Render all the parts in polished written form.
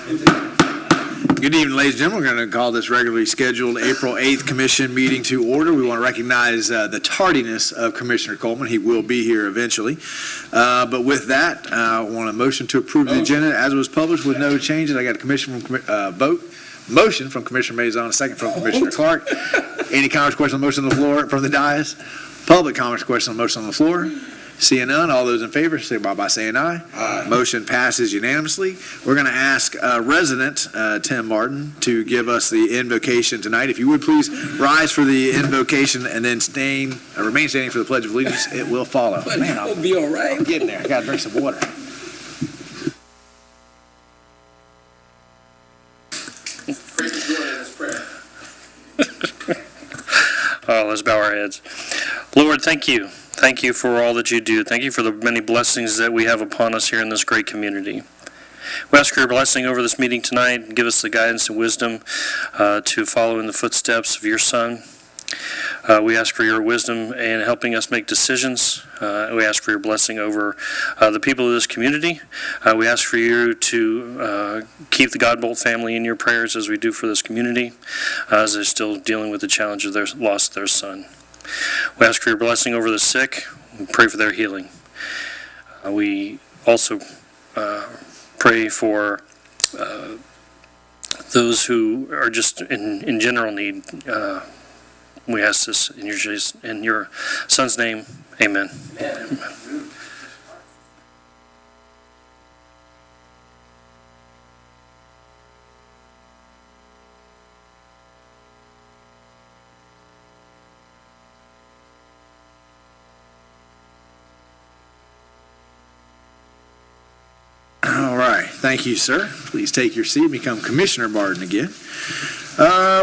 Good evening, ladies and gentlemen. We're going to call this regularly scheduled April 8th Commission meeting to order. We want to recognize the tardiness of Commissioner Coleman. He will be here eventually. But with that, I want a motion to approve the agenda as it was published with no changes. I got a motion from Commissioner Mazon, a second from Commissioner Clark. Any comments, questions on the motion on the floor from the dais? Public comments, questions on the motion on the floor? Seeing none, all those in favor, signify by saying aye. Aye. Motion passes unanimously. We're going to ask resident Tim Martin to give us the invocation tonight. If you would please rise for the invocation and then remain standing for the Pledge of Allegiance. It will follow. Man, I'll be all right. I'm getting there. I got to drink some water. Let's bow our heads. Lord, thank you. Thank you for all that you do. Thank you for the many blessings that we have upon us here in this great community. We ask for your blessing over this meeting tonight. Give us the guidance and wisdom to follow in the footsteps of your Son. We ask for your wisdom in helping us make decisions. We ask for your blessing over the people of this community. We ask for you to keep the Godbolt family in your prayers as we do for this community, as they're still dealing with the challenge of their loss of their son. We ask for your blessing over the sick. We pray for their healing. We also pray for those who are just in general need. We ask this in your Son's name. Amen. Amen. All right. Thank you, sir. Please take your seat and become Commissioner Martin again.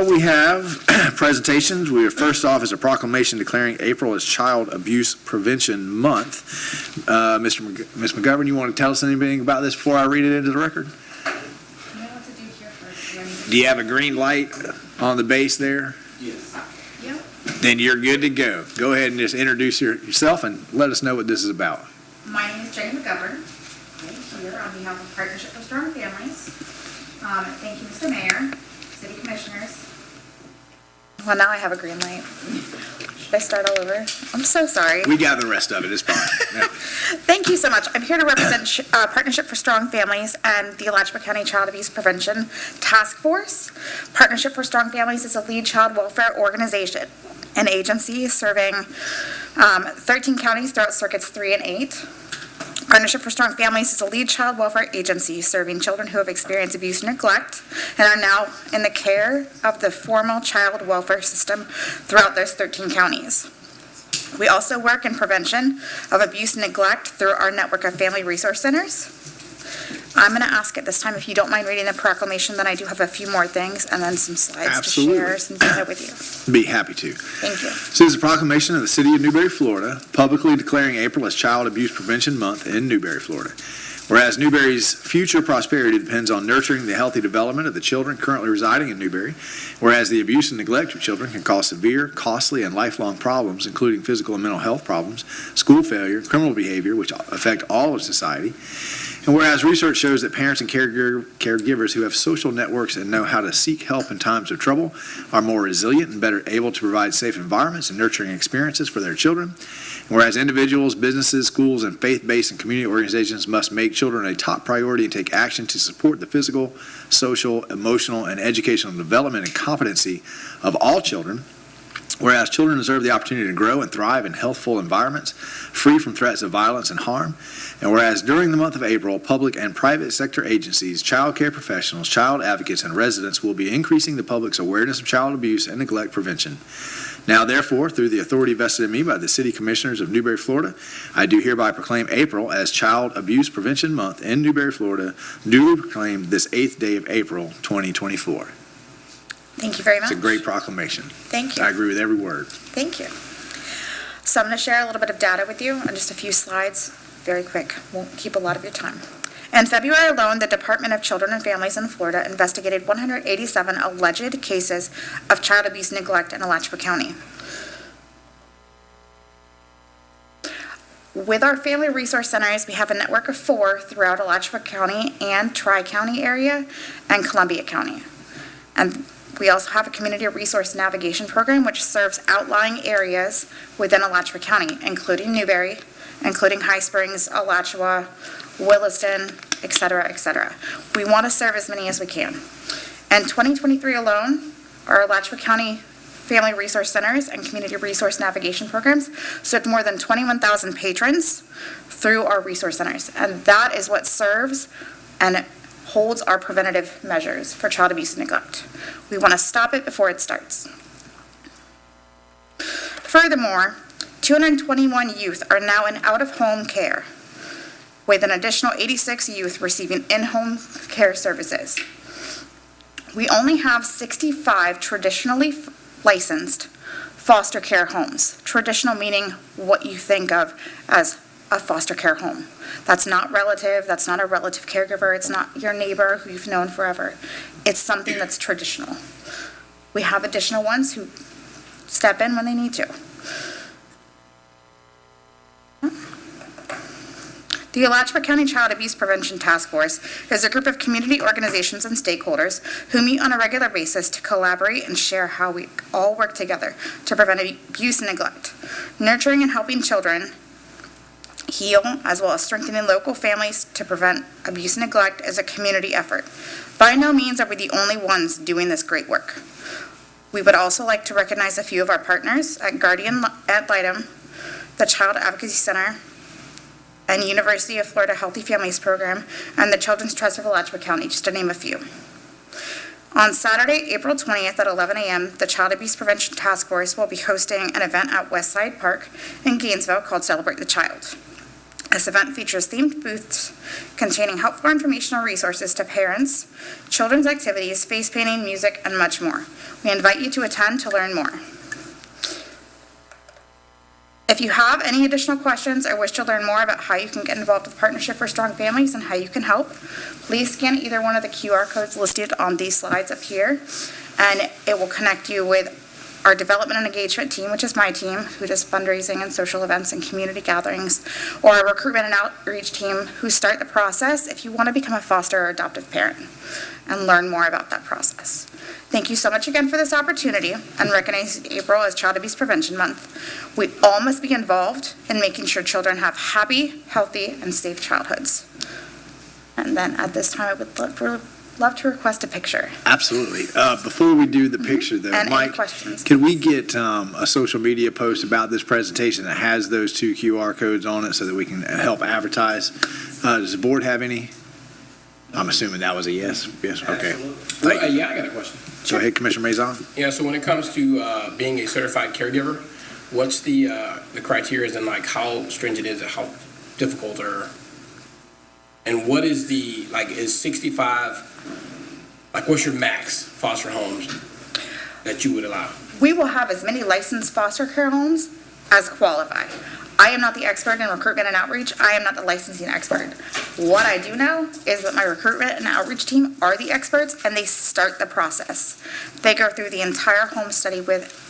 We have presentations. First off is a proclamation declaring April as Child Abuse Prevention Month. Ms. McGovern, you want to tell us anything about this before I read it into the record? You know what to do here first. Do you have a green light on the base there? Yes. Yep. Then you're good to go. Go ahead and just introduce yourself and let us know what this is about. My name is Jenny McGovern. I'm here on behalf of Partnership for Strong Families. Thank you, Mr. Mayor, City Commissioners. Well, now I have a green light. Should I start all over? I'm so sorry. We got the rest of it. It's fine. Yeah. Thank you so much. I'm here to represent Partnership for Strong Families and the Alachua County Child Abuse Prevention Task Force. Partnership for Strong Families is a lead child welfare organization, an agency serving 13 counties throughout circuits 3 and 8. Partnership for Strong Families is a lead child welfare agency serving children who have experienced abuse and neglect and are now in the care of the formal child welfare system throughout those 13 counties. We also work in prevention of abuse and neglect through our network of family resource centers. I'm going to ask at this time if you don't mind reading the proclamation, then I do have a few more things and then some slides Absolutely. to share some data with you. Be happy to. Thank you. This is a proclamation of the City of Newberry, Florida, publicly declaring April as Child Abuse Prevention Month in Newberry, Florida. Whereas Newberry's future prosperity depends on nurturing the healthy development of the children currently residing in Newberry, whereas the abuse and neglect of children can cause severe, costly, and lifelong problems, including physical and mental health problems, school failure, criminal behavior, which affect all of society. And whereas research shows that parents and caregivers who have social networks and know how to seek help in times of trouble are more resilient and better able to provide safe environments and nurturing experiences for their children. And whereas individuals, businesses, schools, and faith-based and community organizations must make children a top priority and take action to support the physical, social, emotional, and educational development and competency of all children. Whereas children deserve the opportunity to grow and thrive in healthful environments, free from threats of violence and harm. And whereas during the month of April, public and private sector agencies, child care professionals, child advocates, and residents will be increasing the public's awareness of child abuse and neglect prevention. Now, therefore, through the authority vested in me by the City Commissioners of Newberry, Florida, I do hereby proclaim April as Child Abuse Prevention Month in Newberry, Florida, duly proclaimed this 8th day of April, 2024. Thank you very much. It's a great proclamation. Thank you. I agree with every word. Thank you. So I'm going to share a little bit of data with you on just a few slides, very quick. Won't keep a lot of your time. In February alone, the Department of Children and Families in Florida investigated 187 alleged cases of child abuse and neglect in Alachua County. With our family resource centers, we have a network of 4 throughout Alachua County and Tri-County area and Columbia County. And we also have a community resource navigation program which serves outlying areas within Alachua County, including Newberry, including High Springs, Alachua, Williston, et cetera, et cetera. We want to serve as many as we can. In 2023 alone, our Alachua County Family Resource Centers and Community Resource Navigation Programs served more than 21,000 patrons through our resource centers. And that is what serves and holds our preventative measures for child abuse and neglect. We want to stop it before it starts. Furthermore, 221 youth are now in out-of-home care, with an additional 86 youth receiving in-home care services. We only have 65 traditionally licensed foster care homes. Traditional meaning what you think of as a foster care home. That's not relative, that's not a relative caregiver, it's not your neighbor who you've known forever. It's something that's traditional. We have additional ones who step in when they need to. The Alachua County Child Abuse Prevention Task Force is a group of community organizations and stakeholders who meet on a regular basis to collaborate and share how we all work together to prevent abuse and neglect. Nurturing and helping children heal, as well as strengthening local families to prevent abuse and neglect, is a community effort. By no means are we the only ones doing this great work. We would also like to recognize a few of our partners at Guardian ad Litem, the Child Advocacy Center, and University of Florida Healthy Families Program, and the Children's Trust of Alachua County, just to name a few. On Saturday, April 20th at 11 a.m., the Child Abuse Prevention Task Force will be hosting an event at Westside Park in Gainesville called Celebrate the Child. This event features themed booths containing helpful informational resources to parents, children's activities, face painting, music, and much more. We invite you to attend to learn more. If you have any additional questions or wish to learn more about how you can get involved with Partnership for Strong Families and how you can help, please scan either one of the QR codes listed on these slides up here, and it will connect you with our development and engagement team, which is my team, who does fundraising and social events and community gatherings, or our recruitment and outreach team, who start the process if you want to become a foster or adoptive parent and learn more about that process. Thank you so much again for this opportunity and recognizing April as Child Abuse Prevention Month. We all must be involved in making sure children have happy, healthy, and safe childhoods. And then at this time, I would love to request a picture. Absolutely. Before we do the picture, though, And Mike, any questions. can we get a social media post about this presentation that has those 2 QR codes on it so that we can help advertise? Does the board have any? I'm assuming that was a yes. Yes. Okay. Well, yeah, I got a question. Go ahead, Commissioner Maison. Yeah, so when it comes to being a certified caregiver, what's the criteria and like how stringent is it, how difficult, or and what is the, like, is 65, like, what's your max foster homes that you would allow? We will have as many licensed foster care homes as qualify. I am not the expert in recruitment and outreach. I am not the licensing expert. What I do know is that my recruitment and outreach team are the experts, and they start the process. They go through the entire home study with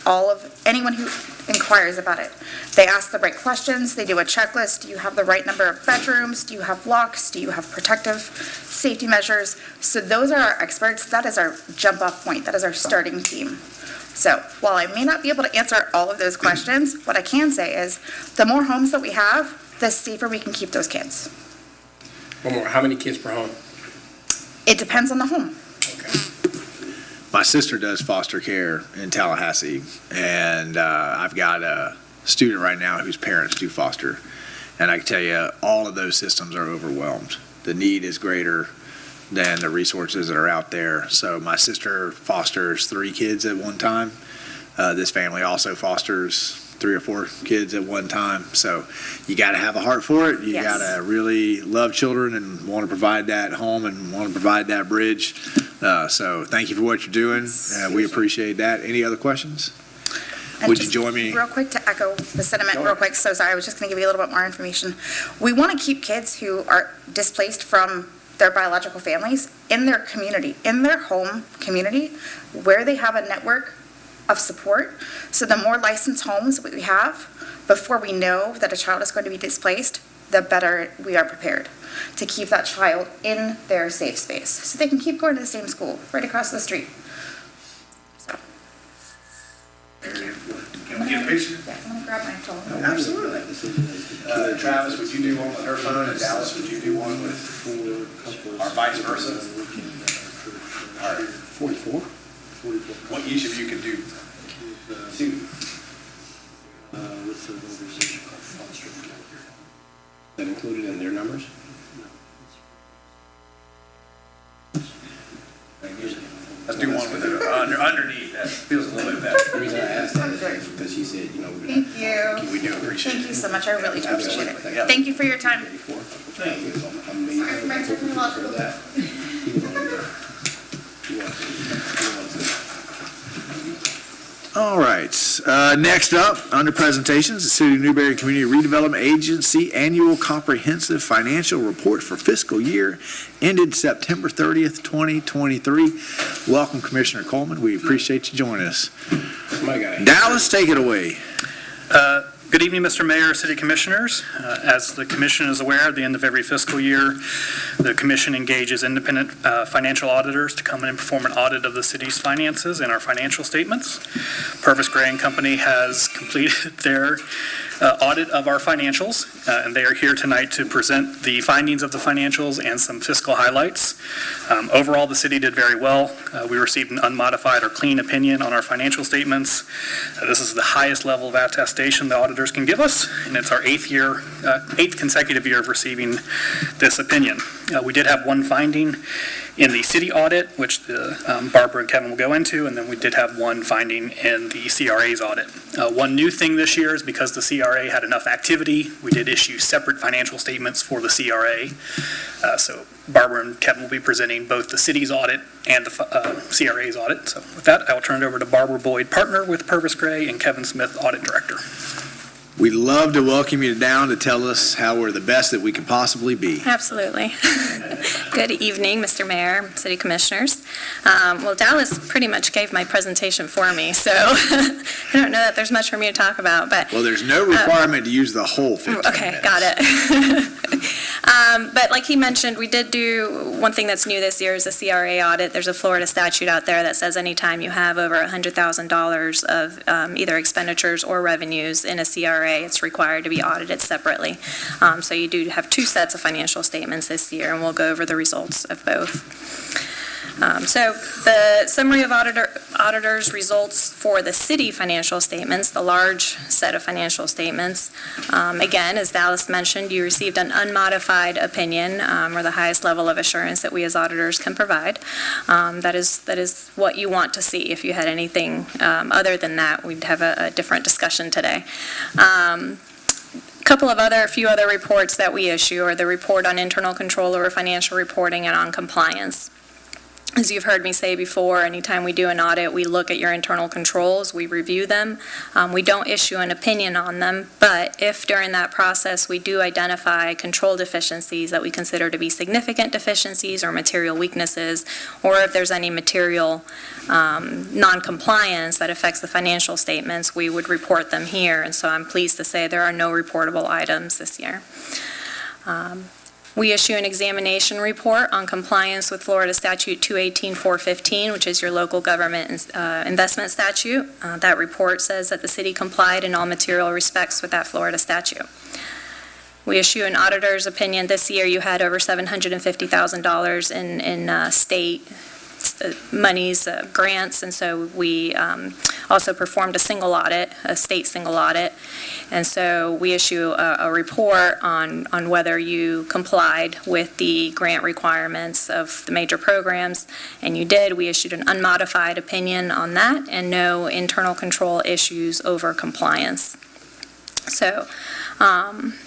anyone who inquires about it. They ask the right questions. They do a checklist. Do you have the right number of bedrooms? Do you have locks? Do you have protective safety measures? So those are our experts. That is our jump-off point. That is our starting team. So while I may not be able to answer all of those questions, what I can say is the more homes that we have, the safer we can keep those kids. One more, how many kids per home? It depends on the home. Okay. My sister does foster care in Tallahassee, and I've got a student right now whose parents do foster. And I can tell you, all of those systems are overwhelmed. The need is greater than the resources that are out there. So my sister fosters 3 kids at one time. This family also fosters 3 or 4 kids at one time. So you got to have a heart for it. You Yes. got to really love children and want to provide that home and want to provide that bridge. So thank you for what you're doing. We appreciate that. Any other questions? And Would you just join me? Real quick to echo the sentiment real quick. So sorry, I was just going to give you a little bit more information. We want to keep kids who are displaced from their biological families in their community, in their home community, where they have a network of support. So the more licensed homes we have, before we know that a child is going to be displaced, the better we are prepared to keep that child in their safe space, so they can keep going to the same school right across the street. So. Can we get a picture? Yeah, I'm gonna grab my phone. Absolutely. Travis, would you do one with her phone, and Dallas, would you do one with, or vice versa? All right. 44? What each of you could do? Two. That included in their numbers? Let's do one with her underneath. That feels a little bit better. The reason I asked that is because she said, we're Thank you. We do appreciate Thank it. you so much. I really do appreciate it. Yeah. Thank you for your time. Sorry for my technological All right, next up, under presentations, the City of Newberry Community Redevelopment Agency Annual Comprehensive Financial Report for fiscal year ended September 30th, 2023. Welcome, Commissioner Coleman. We appreciate you joining us. My guy. Dallas, take it away. Good evening, Mr. Mayor, City Commissioners. As the Commission is aware, at the end of every fiscal year, the Commission engages independent financial auditors to come in and perform an audit of the city's finances and our financial statements. Purvis Gray & Company has completed their audit of our financials, and they are here tonight to present the findings of the financials and some fiscal highlights. Overall, the city did very well. We received an unmodified or clean opinion on our financial statements. This is the highest level of attestation the auditors can give us, and it's our eighth consecutive year of receiving this opinion. We did have one finding in the city audit, which Barbara and Kevin will go into, and then we did have one finding in the CRA's audit. One new thing this year is because the CRA had enough activity, we did issue separate financial statements for the CRA. So Barbara and Kevin will be presenting both the city's audit and the CRA's audit. So with that, I will turn it over to Barbara Boyd, partner with Purvis Gray, and Kevin Smith, audit director. We'd love to welcome you down to tell us how we're the best that we could possibly be. Absolutely. Good evening, Mr. Mayor, City Commissioners. Well, Dallas pretty much gave my presentation for me, so I don't know that there's much for me to talk about, but... Well, there's no requirement to use the whole 15 Okay, minutes. got it. But like he mentioned, we did do, one thing that's new this year is the CRA audit. There's a Florida statute out there that says anytime you have over $100,000 of either expenditures or revenues in a CRA, it's required to be audited separately. So you do have two sets of financial statements this year, and we'll go over the results of both. So the summary of auditors' results for the city financial statements, the large set of financial statements. Again, as Dallas mentioned, you received an unmodified opinion, or the highest level of assurance that we as auditors can provide. That is what you want to see. If you had anything other than that, we'd have a different discussion today. A few other reports that we issue are the report on internal control over financial reporting and on compliance. As you've heard me say before, anytime we do an audit, we look at your internal controls, we review them. We don't issue an opinion on them, but if during that process we do identify control deficiencies that we consider to be significant deficiencies or material weaknesses, or if there's any material non-compliance that affects the financial statements, we would report them here. And so I'm pleased to say there are no reportable items this year. We issue an examination report on compliance with Florida Statute 218-415, which is your local government investment statute. That report says that the city complied in all material respects with that Florida statute. We issue an auditor's opinion. This year you had over $750,000 in state monies, grants, and so we also performed a state single audit. And so we issue a report on whether you complied with the grant requirements of the major programs, and you did. We issued an unmodified opinion on that, and no internal control issues over compliance. So,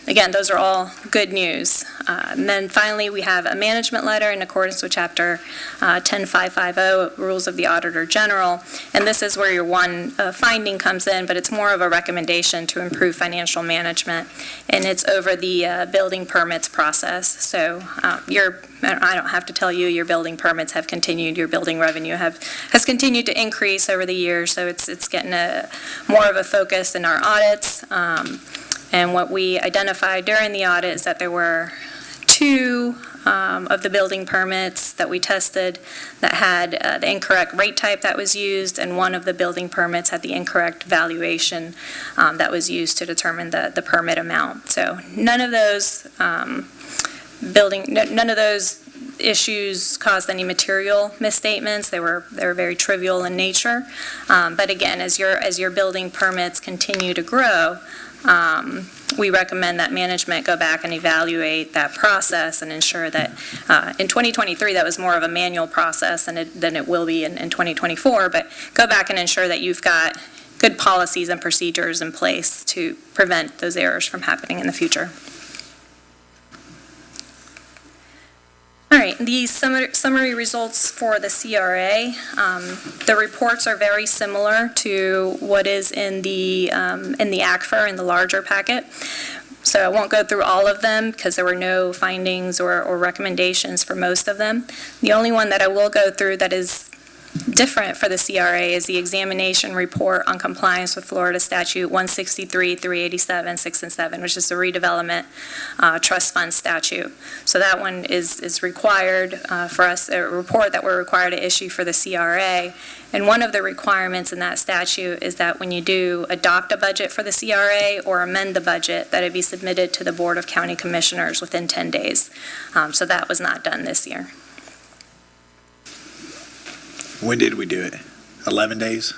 again, those are all good news. And then finally, we have a management letter in accordance with Chapter 10550, Rules of the Auditor General. And this is where your one finding comes in, but it's more of a recommendation to improve financial management. And it's over the building permits process. So I don't have to tell you, your building permits have continued, your building revenue has continued to increase over the years. So it's getting more of a focus in our audits. And what we identified during the audit is that there were two of the building permits that we tested that had the incorrect rate type that was used, and one of the building permits had the incorrect valuation that was used to determine the permit amount. So none of those issues caused any material misstatements. They were very trivial in nature. But again, as your building permits continue to grow, we recommend that management go back and evaluate that process and ensure that in 2023, that was more of a manual process than it will be in 2024, but go back and ensure that you've got good policies and procedures in place to prevent those errors from happening in the future. All right, these summary results for the CRA. The reports are very similar to what is in the ACFR, in the larger packet. So I won't go through all of them because there were no findings or recommendations for most of them. The only one that I will go through that is different for the CRA is the examination report on compliance with Florida Statute 163, 387, 6 and 7, which is the redevelopment trust fund statute. So that one is required for us, a report that we're required to issue for the CRA. And one of the requirements in that statute is that when you do adopt a budget for the CRA or amend the budget, that it be submitted to the Board of County Commissioners within 10 days. So that was not done this year. When did we do it? 11 days?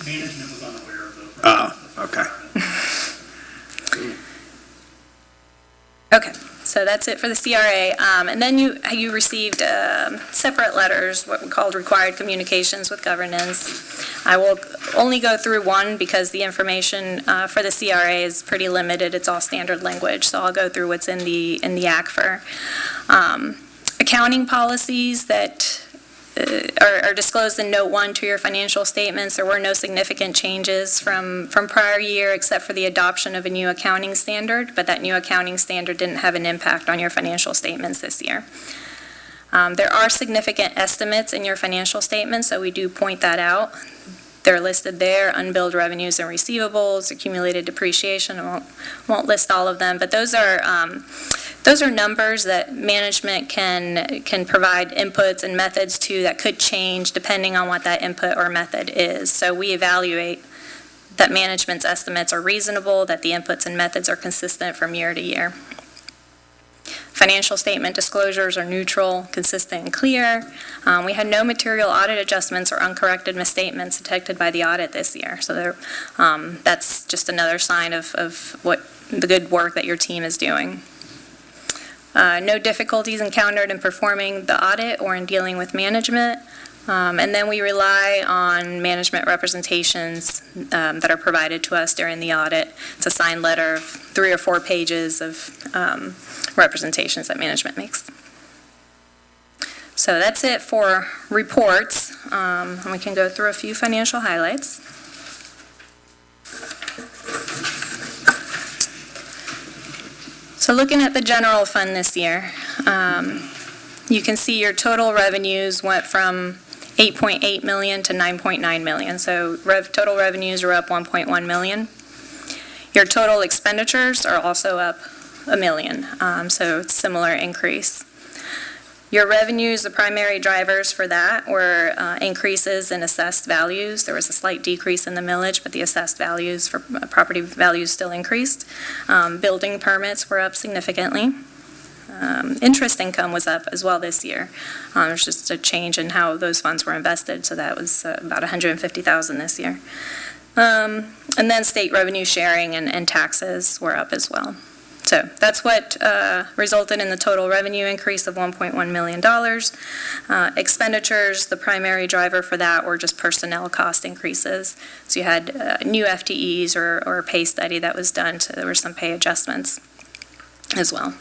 Management was unaware of the. Oh, okay. Okay, so that's it for the CRA. And then you received separate letters, what we called required communications with governance. I will only go through one because the information for the CRA is pretty limited. It's all standard language, so I'll go through what's in the ACFR. Accounting policies that are disclosed in Note 1 to your financial statements. There were no significant changes from prior year except for the adoption of a new accounting standard, but that new accounting standard didn't have an impact on your financial statements this year. There are significant estimates in your financial statements, so we do point that out. They're listed there, unbilled revenues and receivables, accumulated depreciation. I won't list all of them, but those are numbers that management can provide inputs and methods to that could change depending on what that input or method is. So we evaluate that management's estimates are reasonable, that the inputs and methods are consistent from year to year. Financial statement disclosures are neutral, consistent, and clear. We had no material audit adjustments or uncorrected misstatements detected by the audit this year. So that's just another sign of what the good work that your team is doing. No difficulties encountered in performing the audit or in dealing with management. And then we rely on management representations that are provided to us during the audit. It's a signed letter of 3 or 4 pages of representations that management makes. So that's it for reports. And we can go through a few financial highlights. So looking at the general fund this year, you can see your total revenues went from $8.8 million to $9.9 million. So total revenues are up $1.1 million. Your total expenditures are also up $1 million, so it's similar increase. Your revenues, the primary drivers for that were increases in assessed values. There was a slight decrease in the millage, but the assessed values for property values still increased. Building permits were up significantly. Interest income was up as well this year. There's just a change in how those funds were invested, so that was about $150,000 this year. And then state revenue sharing and taxes were up as well. So that's what resulted in the total revenue increase of $1.1 million. Expenditures, the primary driver for that were just personnel cost increases. So you had new FTEs or a pay study that was done, so there were some pay adjustments as well.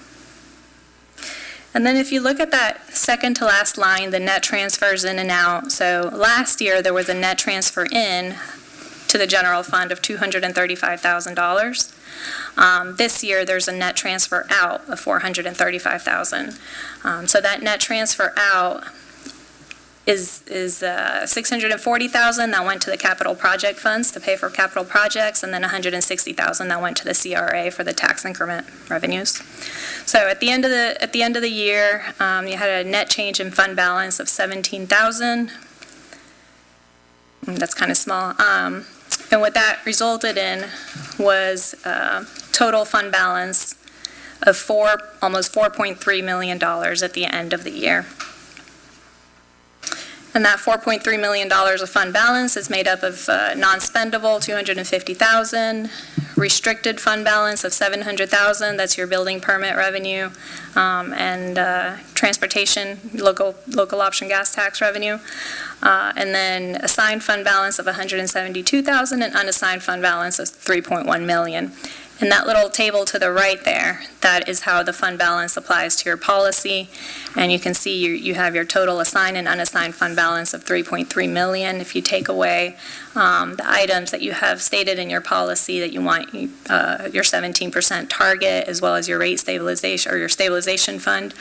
And then if you look at that second to last line, the net transfers in and out. So last year, there was a net transfer in to the general fund of $235,000. This year, there's a net transfer out of $435,000. So that net transfer out is $640,000 that went to the capital project funds to pay for capital projects, and then $160,000 that went to the CRA for the tax increment revenues. So at the end of the year, you had a net change in fund balance of $17,000. That's kind of small. And what that resulted in was total fund balance of almost $4.3 million at the end of the year. And that $4.3 million of fund balance is made up of non-spendable, $250,000, restricted fund balance of $700,000, that's your building permit revenue, and transportation, local option gas tax revenue, and then assigned fund balance of $172,000 and unassigned fund balance of $3.1 million. And that little table to the right there, that is how the fund balance applies to your policy. And you can see you have your total assigned and unassigned fund balance of $3.3 million. If you take away the items that you have stated in your policy that you want your 17% target, as well as your rate stabilization or your stabilization fund,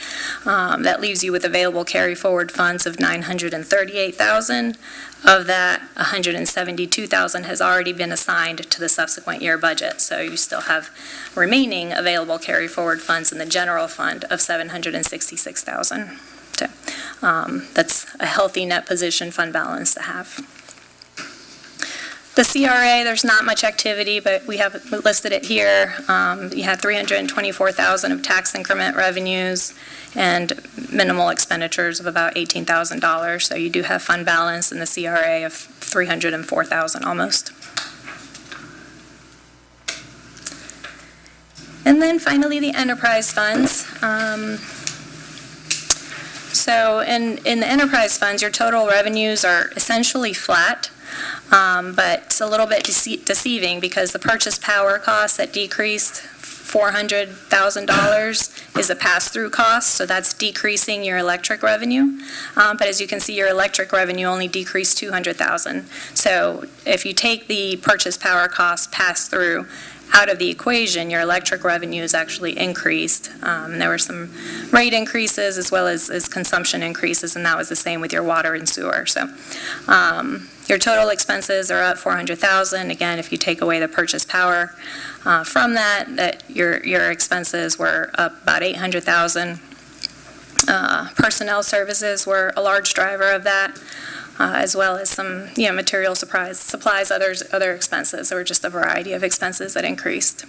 that leaves you with available carry forward funds of $938,000. Of that, $172,000 has already been assigned to the subsequent year budget. So you still have remaining available carry forward funds in the general fund of $766,000. So that's a healthy net position fund balance to have. The CRA, there's not much activity, but we have listed it here. You had $324,000 of tax increment revenues and minimal expenditures of about $18,000. So you do have fund balance in the CRA of $304,000 almost. And then finally, the enterprise funds. So in the enterprise funds, your total revenues are essentially flat. But it's a little bit deceiving because the purchase power cost that decreased $400,000 is a pass-through cost, so that's decreasing your electric revenue. But as you can see, your electric revenue only decreased $200,000. So if you take the purchase power cost pass-through out of the equation, your electric revenue is actually increased. There were some rate increases as well as consumption increases, and that was the same with your water and sewer. So your total expenses are up $400,000. Again, if you take away the purchase power from that your expenses were up about $800,000. Personnel services were a large driver of that, as well as some material supplies, other expenses. There were just a variety of expenses that increased.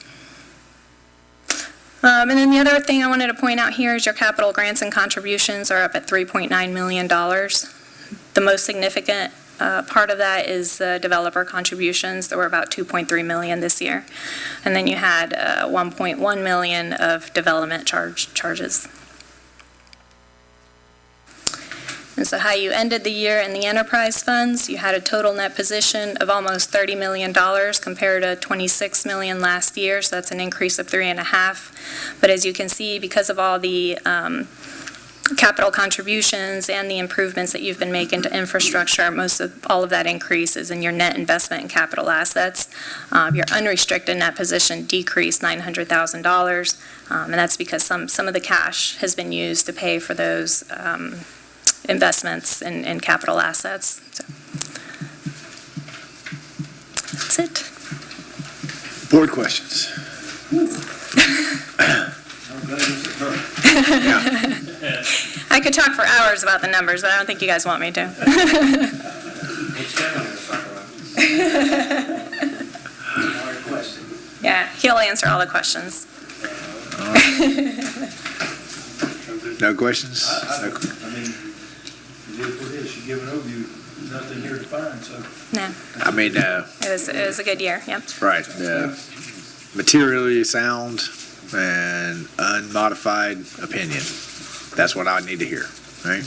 And then the other thing I wanted to point out here is your capital grants and contributions are up at $3.9 million. The most significant part of that is developer contributions. There were about $2.3 million this year. And then you had $1.1 million of development charges. And so how you ended the year in the enterprise funds, you had a total net position of almost $30 million compared to $26 million last year, so that's an increase of 3.5. But as you can see, because of all the capital contributions and the improvements that you've been making to infrastructure, all of that increase is in your net investment in capital assets. Your unrestricted net position decreased $900,000, and that's because some of the cash has been used to pay for those investments in capital assets. So that's it. Board questions? I could talk for hours about the numbers, but I don't think you guys want me to. Yeah, he'll answer all the questions. No questions? I mean, it is what it is. You give an overview, nothing here to find, so. No, I mean, it was a good year, yep. right, materially sound, and unmodified opinion. That's what I need to hear, right?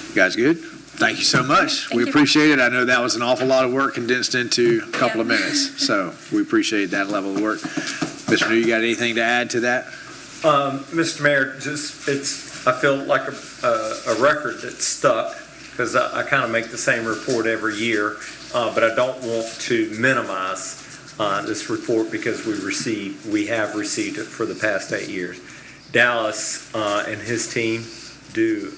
You guys good? Thank you so much. We you. appreciate it. I know that was an awful lot of work condensed into a couple of minutes, so we appreciate that level of work. Mr. New, you got anything to add to that? Mr. Mayor, I feel like a record that's stuck, because I kind of make the same report every year, but I don't want to minimize this report because we have received it for the past 8 years. Dallas and his team do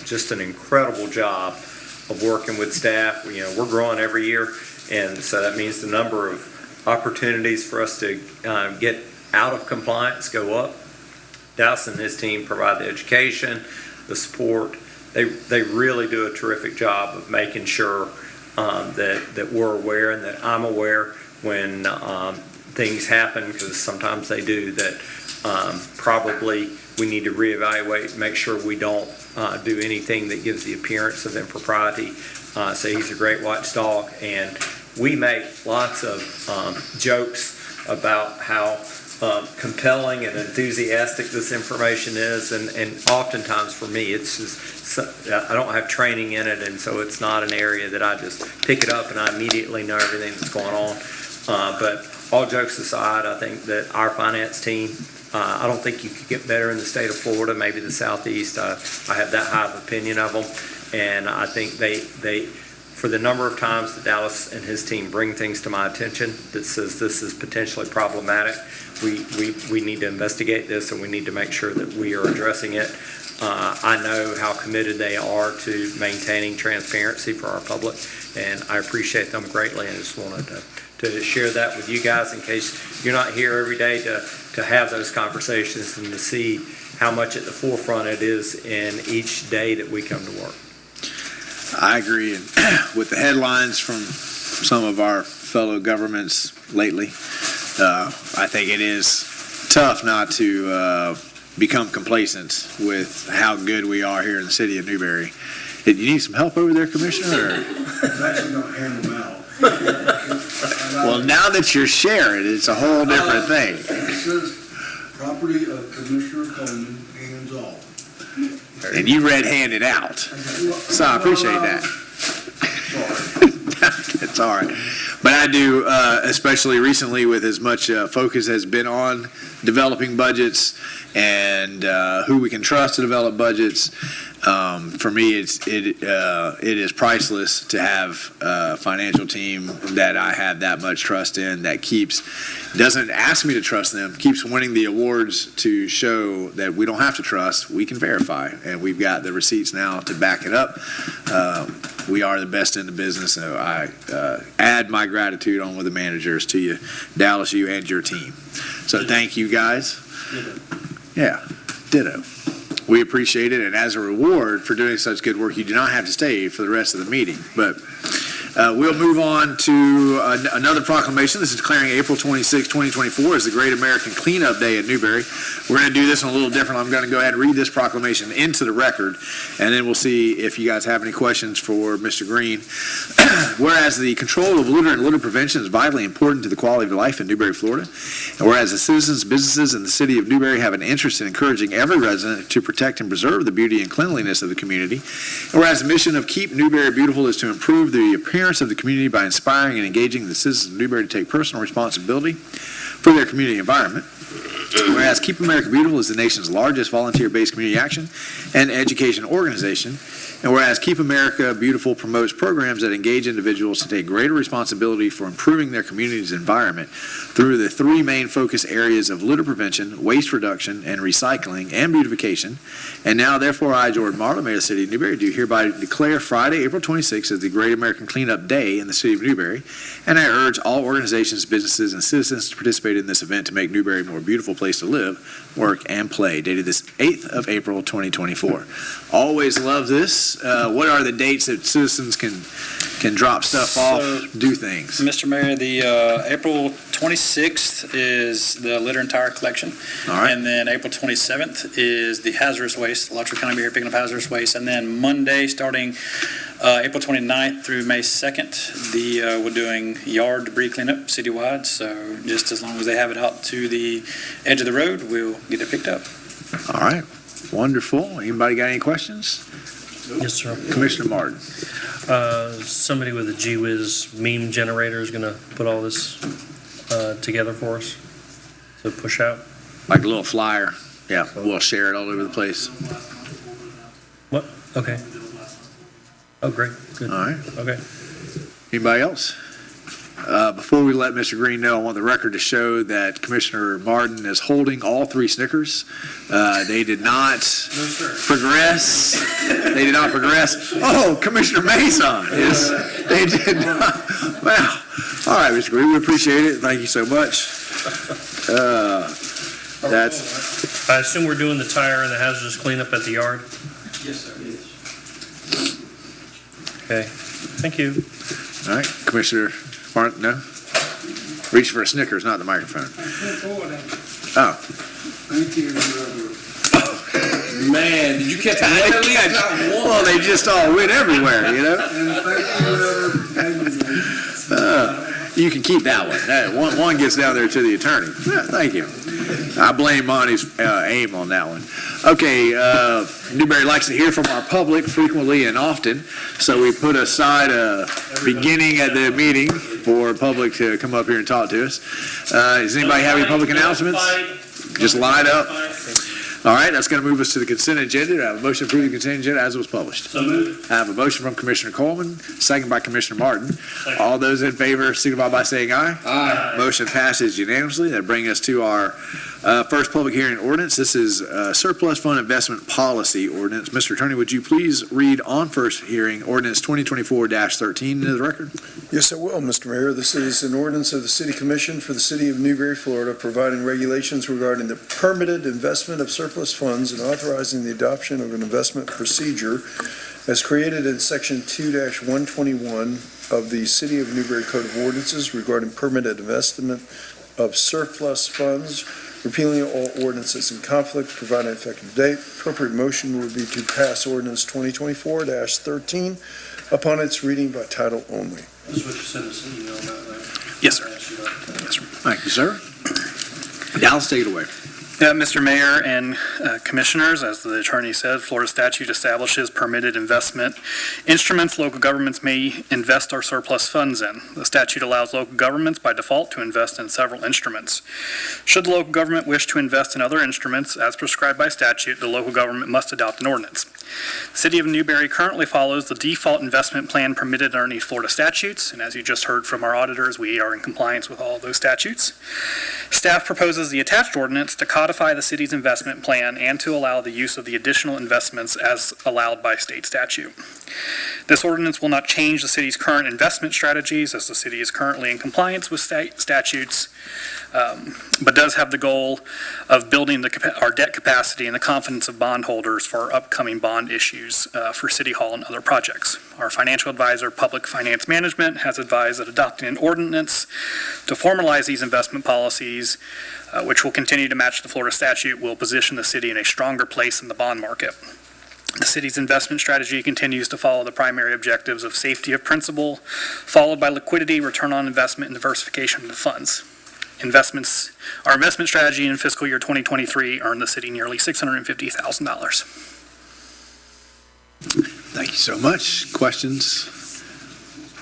just an incredible job of working with staff. We're growing every year, and so that means the number of opportunities for us to get out of compliance go up. Dallas and his team provide the education, the support. They really do a terrific job of making sure that we're aware and that I'm aware when things happen, because sometimes they do, that probably we need to reevaluate, make sure we don't do anything that gives the appearance of impropriety. So he's a great watchdog, and we make lots of jokes about how compelling and enthusiastic this information is, and oftentimes for me it's just, I don't have training in it, and so it's not an area that I just pick it up and I immediately know everything that's going on. But all jokes aside, I think that our finance team, I don't think you could get better in the state of Florida, maybe the Southeast. I have that high of opinion of them, and I think they for the number of times that Dallas and his team bring things to my attention that says this is potentially problematic, we need to investigate this, and we need to make sure that we are addressing it. I know how committed they are to maintaining transparency for our public, and I appreciate them greatly, and I just wanted to share that with you guys in case you're not here every day to have those conversations and to see how much at the forefront it is in each day that we come to work. I agree, and with the headlines from some of our fellow governments lately, I think it is tough not to become complacent with how good we are here in the city of Newberry. You need some help over there, Commissioner? Or? It's actually going to hand them out. Well, now that you're sharing, it's a whole different thing. It says property of Commissioner Coleman, hands off. And you red-handed out, so I appreciate that. It's all right. But I do, especially recently with as much focus has been on developing budgets and who we can trust to develop budgets. For me, it is priceless to have a financial team that I have that much trust in, that doesn't ask me to trust them, keeps winning the awards to show that we don't have to trust, we can verify, and we've got the receipts now to back it up. We are the best in the business, so I add my gratitude on with the managers to you, Dallas, you and your team. So thank you guys. Yeah, ditto. We appreciate it, and as a reward for doing such good work, you do not have to stay for the rest of the meeting. But we'll move on to another proclamation. This is declaring April 26, 2024 as the Great American Cleanup Day in Newberry. We're going to do this a little different. I'm going to go ahead and read this proclamation into the record, and then we'll see if you guys have any questions for Mr. Green. Whereas the control of litter and litter prevention is vitally important to the quality of life in Newberry, Florida, and whereas the citizens, businesses, and the city of Newberry have an interest in encouraging every resident to protect and preserve the beauty and cleanliness of the community, and whereas the mission of Keep Newberry Beautiful is to improve the appearance of the community by inspiring and engaging the citizens of Newberry to take personal responsibility for their community environment. Whereas Keep America Beautiful is the nation's largest volunteer-based community action and education organization, and whereas Keep America Beautiful promotes programs that engage individuals to take greater responsibility for improving their community's environment through the three main focus areas of litter prevention, waste reduction, and recycling and beautification. And now, therefore, I, Jordan Marlowe, Mayor of the City of Newberry, do hereby declare Friday, April 26th as the Great American Cleanup Day in the City of Newberry, and I urge all organizations, businesses, and citizens to participate in this event to make Newberry a more beautiful place to live, work, and play, dated this 8th of April, 2024. Always love this. What are the dates that citizens can drop stuff off, do things? Mr. Mayor, the April 26th is the litter and tire collection. All right. And then April 27th is the hazardous waste. Lots of county be here picking up hazardous waste. And then Monday, starting April 29th through May 2nd, we're doing yard debris cleanup citywide, so just as long as they have it out to the edge of the road, we'll get it picked up. All right, wonderful. Anybody got any questions? Yes, sir. Commissioner Martin. Somebody with a Gee Whiz meme generator is going to put all this together for us to push out. Like a little flyer. Yeah, we'll share it all over the place. What? Okay. Oh, great. Good. All right. Okay. Anybody else? Before we let Mr. Green know, I want the record to show that Commissioner Martin is holding all 3 Snickers. They did not progress. They did not progress. Oh, Commissioner Mason. Yes, they did not. Wow. All right, Mr. Green, we appreciate it. Thank you so much. That's. I assume we're doing the tire and the hazardous cleanup at the yard? Yes, sir. Okay. Thank you. All right, Commissioner Martin, no? Reach for a Snickers, not the microphone. Oh. Thank you. Man, did you catch that? Well, they just all went everywhere, you know? And thank you, You can keep that one. One gets down there to the attorney. Yeah, thank you. I blame Monty's aim on that one. Okay, Newberry likes to hear from our public frequently and often, so we put aside a beginning at the meeting for public to come up here and talk to us. Does anybody have any public announcements? Just line up. All right, that's going to move us to the consent agenda. I have a motion to approve the consent agenda as it was published. So moved. I have a motion from Commissioner Coleman, second by Commissioner Martin. All those in favor signify by saying aye. Aye. Motion passes unanimously. That brings us to our first public hearing ordinance. This is surplus fund investment policy ordinance. Mr. Attorney, would you please read on first hearing ordinance 2024-13 into the record? Yes, I will, Mr. Mayor. This is an ordinance of the City Commission for the City of Newberry, Florida, providing regulations regarding the permitted investment of surplus funds and authorizing the adoption of an investment procedure as created in Section 2-121 of the City of Newberry Code of Ordinances regarding permitted investment of surplus funds, repealing all ordinances in conflict, providing an effective date. Appropriate motion would be to pass ordinance 2024-13 upon its reading by title only. That's what you sent us an email about that. Yes, sir. Thank you, sir. Dallas, take it away. Mr. Mayor and Commissioners, as the attorney said, Florida statute establishes permitted investment instruments local governments may invest our surplus funds in. The statute allows local governments by default to invest in several instruments. Should the local government wish to invest in other instruments as prescribed by statute, the local government must adopt an ordinance. The City of Newberry currently follows the default investment plan permitted underneath Florida statutes, and as you just heard from our auditors, we are in compliance with all of those statutes. Staff proposes the attached ordinance to codify the city's investment plan and to allow the use of the additional investments as allowed by state statute. This ordinance will not change the city's current investment strategies, as the city is currently in compliance with state statutes, but does have the goal of building our debt capacity and the confidence of bondholders for our upcoming bond issues for City Hall and other projects. Our financial advisor, Public Finance Management, has advised that adopting an ordinance to formalize these investment policies, which will continue to match the Florida statute, will position the city in a stronger place in the bond market. The city's investment strategy continues to follow the primary objectives of safety of principal, followed by liquidity, return on investment, and diversification of the funds. Our investment strategy in fiscal year 2023 earned the city nearly $650,000. Thank you so much. Questions?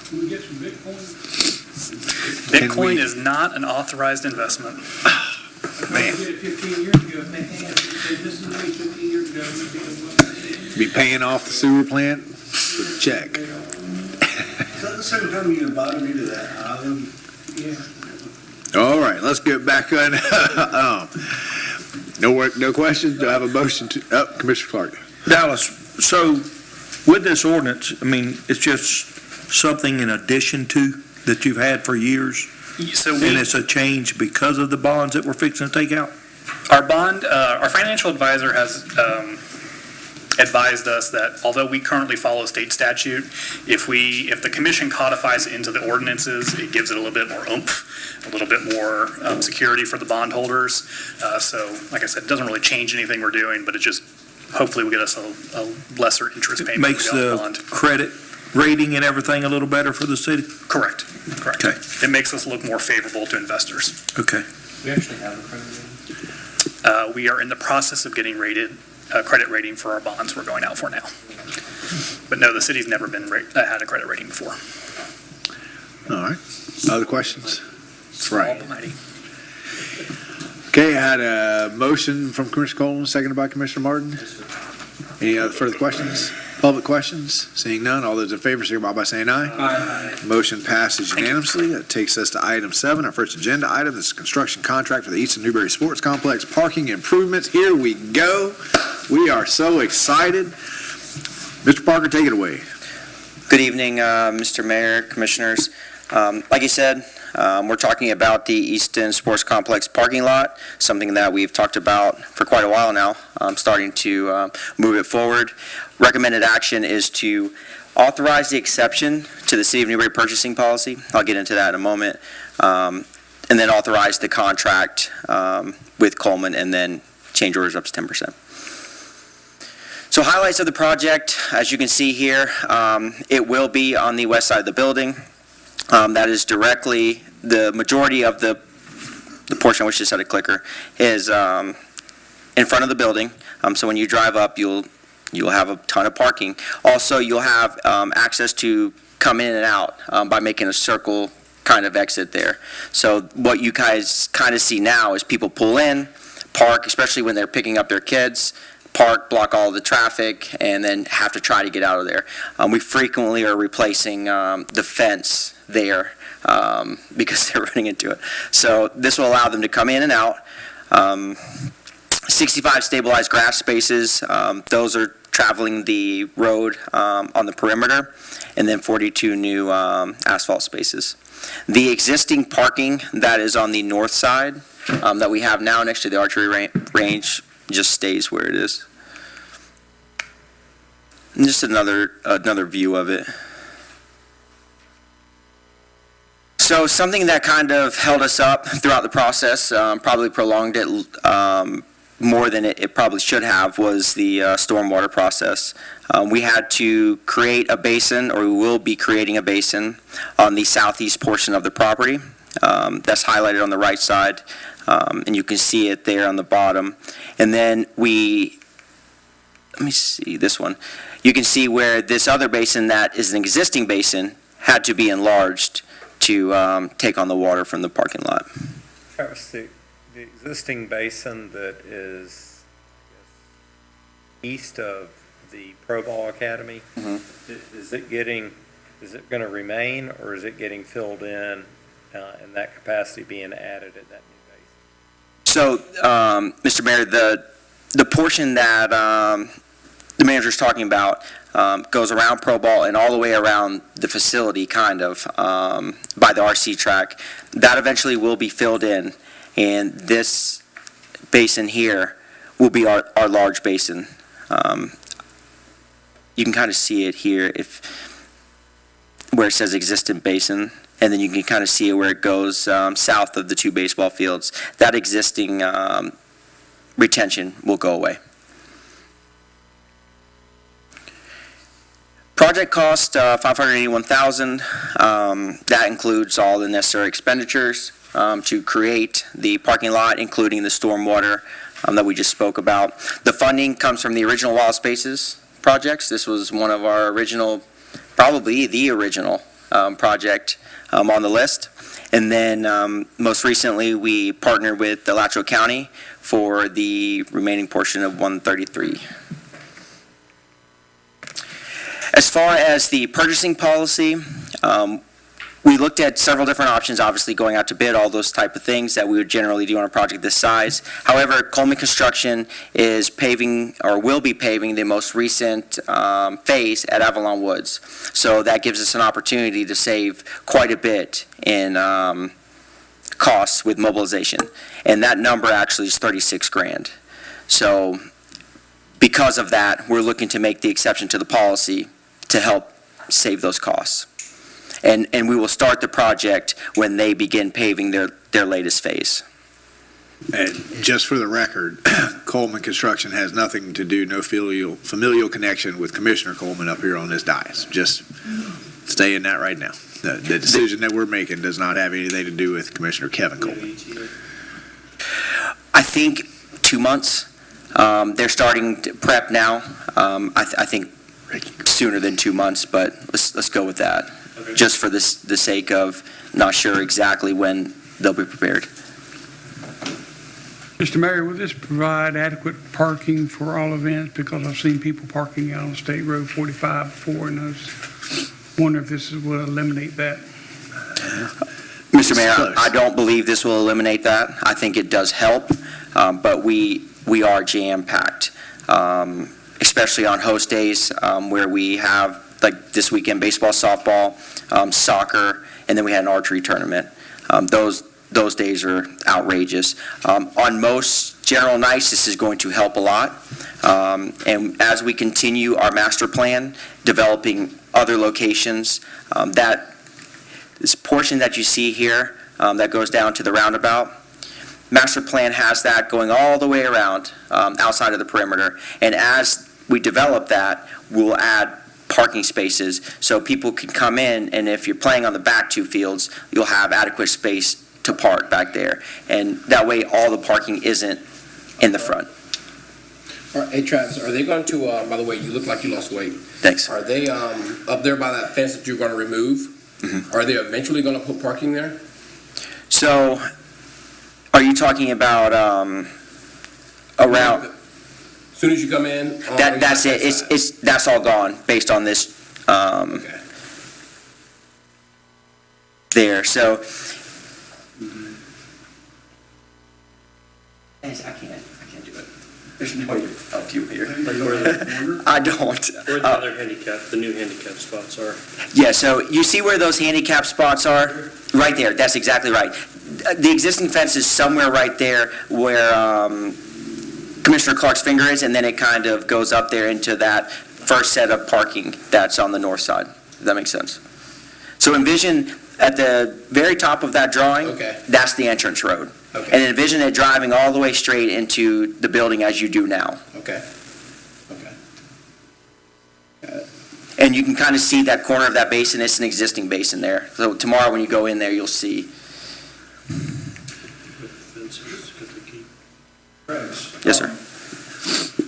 Can we get some Bitcoin? Bitcoin is not an authorized investment. Man. I did it 15 years ago. Man, this is me 15 years ago. Be paying off the sewer plant with a check. Some time you invited me to that island. Yeah. All right, let's get back on. No questions? Do I have a motion to, Commissioner Clark? Dallas, so with this ordinance, I mean, it's just something in addition to that you've had for years? And it's a change because of the bonds that we're fixing to take out? Our financial advisor has advised us that although we currently follow state statute, if the commission codifies it into the ordinances, it gives it a little bit more oomph, a little bit more security for the bondholders. So, like I said, it doesn't really change anything we're doing, but it just hopefully will get us a lesser interest payment. Makes the credit rating and everything a little better for the city? Correct. Okay. It makes us look more favorable to investors. Okay. We actually have a credit rating. We are in the process of getting credit rating for our bonds we're going out for now. But no, the city's never been had a credit rating before. All right. Other questions? Right. Almighty. Okay, I had a motion from Commissioner Coleman, seconded by Commissioner Martin. Any other further questions? Public questions? Seeing none, all those in favor signify by saying aye. Aye. Motion passes unanimously. That takes us to item 7, our first agenda item. This is construction contract for the Easton Newberry Sports Complex parking improvements. Here we go. We are so excited. Mr. Parker, take it away. Good evening, Mr. Mayor, Commissioners. Like you said, we're talking about the Easton Sports Complex parking lot, something that we've talked about for quite a while now. Starting to move it forward. Recommended action is to authorize the exception to the City of Newberry purchasing policy. I'll get into that in a moment. And then authorize the contract with Coleman and then change orders up to 10%. So highlights of the project, as you can see here, it will be on the west side of the building. That is directly, the majority of the portion, I wish this had a clicker, is in front of the building. So when you drive up, you'll have a ton of parking. Also, you'll have access to come in and out by making a circle kind of exit there. So what you guys kind of see now is people pull in, park, especially when they're picking up their kids, park, block all the traffic, and then have to try to get out of there. We frequently are replacing the fence there because they're running into it. So this will allow them to come in and out. 65 stabilized grass spaces, those are traveling the road on the perimeter, and then 42 new asphalt spaces. The existing parking that is on the north side that we have now next to the archery range just stays where it is. And just another view of it. So something that kind of held us up throughout the process, probably prolonged it more than it probably should have, was the stormwater process. We had to create a basin, or we will be creating a basin on the southeast portion of the property. That's highlighted on the right side, and you can see it there on the bottom. And then let me see this one. You can see where this other basin that is an existing basin had to be enlarged to take on the water from the parking lot. Travis, the existing basin that is east of the Pro Ball Academy, is it going to remain, or is it getting filled in and that capacity being added at that new basin? So, Mr. Mayor, the portion that the manager's talking about goes around Pro Ball and all the way around the facility, kind of, by the RC track. That eventually will be filled in, and this basin here will be our large basin. You can kind of see it here where it says existing basin, and then you can kind of see it where it goes south of the 2 baseball fields. That existing retention will go away. Project cost $581,000. That includes all the necessary expenditures to create the parking lot, including the stormwater that we just spoke about. The funding comes from the original Wild Spaces projects. This was one of our original, probably the original project on the list. And then most recently, we partnered with Alachua County for the remaining portion of 133. As far as the purchasing policy, we looked at several different options, obviously going out to bid, all those type of things that we would generally do on a project this size. However, Coleman Construction is paving, or will be paving, the most recent phase at Avalon Woods. So that gives us an opportunity to save quite a bit in costs with mobilization. And that number actually is $36,000. So because of that, we're looking to make the exception to the policy to help save those costs. And we will start the project when they begin paving their latest phase. And just for the record, Coleman Construction has nothing to do, no familial connection with Commissioner Coleman up here on this dais. Just stay in that right now. The decision that we're making does not have anything to do with Commissioner Kevin Coleman. I think 2 months. They're starting to prep now. I think sooner than 2 months, but let's go with that. Okay. Just for the sake of not sure exactly when they'll be prepared. Mr. Mayor, will this provide adequate parking for all events? Because I've seen people parking out on State Road 45 before, and I was wondering if this will eliminate that. Mr. Mayor, I don't believe this will eliminate that. I think it does help, but we are jam-packed, especially on host days where we have, like this weekend, baseball, softball, soccer, and then we had an archery tournament. Those days are outrageous. On most general nights, this is going to help a lot. And as we continue our master plan, developing other locations, this portion that you see here that goes down to the roundabout, master plan has that going all the way around outside of the perimeter. And as we develop that, we'll add parking spaces so people can come in, and if you're playing on the back two fields, you'll have adequate space to park back there. And that way, all the parking isn't in the front. All right, hey Travis, are they going to, by the way, you look like you lost weight. Thanks. Are they up there by that fence that you're going to remove? Mhm. Are they eventually going to put parking there? So, are you talking about around? As soon as you come in? That's it. That's all gone based on this Okay. there. So, I can't do it. There's no way to help you here. I don't. Where the other the new handicap spots are. Yeah, so you see where those handicap spots are? Right there, that's exactly right. The existing fence is somewhere right there where Commissioner Clark's finger is, and then it kind of goes up there into that first set of parking that's on the north side. Does that make sense? So envision at the very top of that drawing, Okay. that's the entrance road. Okay. And envision it driving all the way straight into the building as you do now. Okay. Okay. And you can kind of see that corner of that basin. It's an existing basin there. So tomorrow when you go in there, you'll see. Travis? Yes, sir.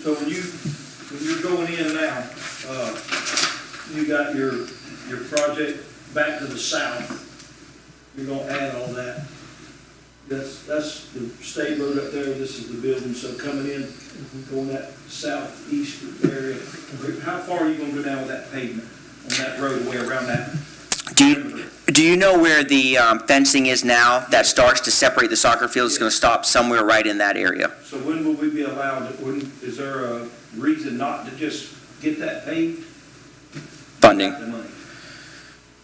So when you're going in now, you got your project back to the south, you're gonna add all that. That's the state road up there, this is the building, so coming in, going that southeast area, how far are you gonna go down with that pavement, on that roadway around that? Do you know where the fencing is now that starts to separate the soccer field? It's going to stop somewhere right in that area. So when will we be allowed, is there a reason not to just get that paved? Funding. Got the money.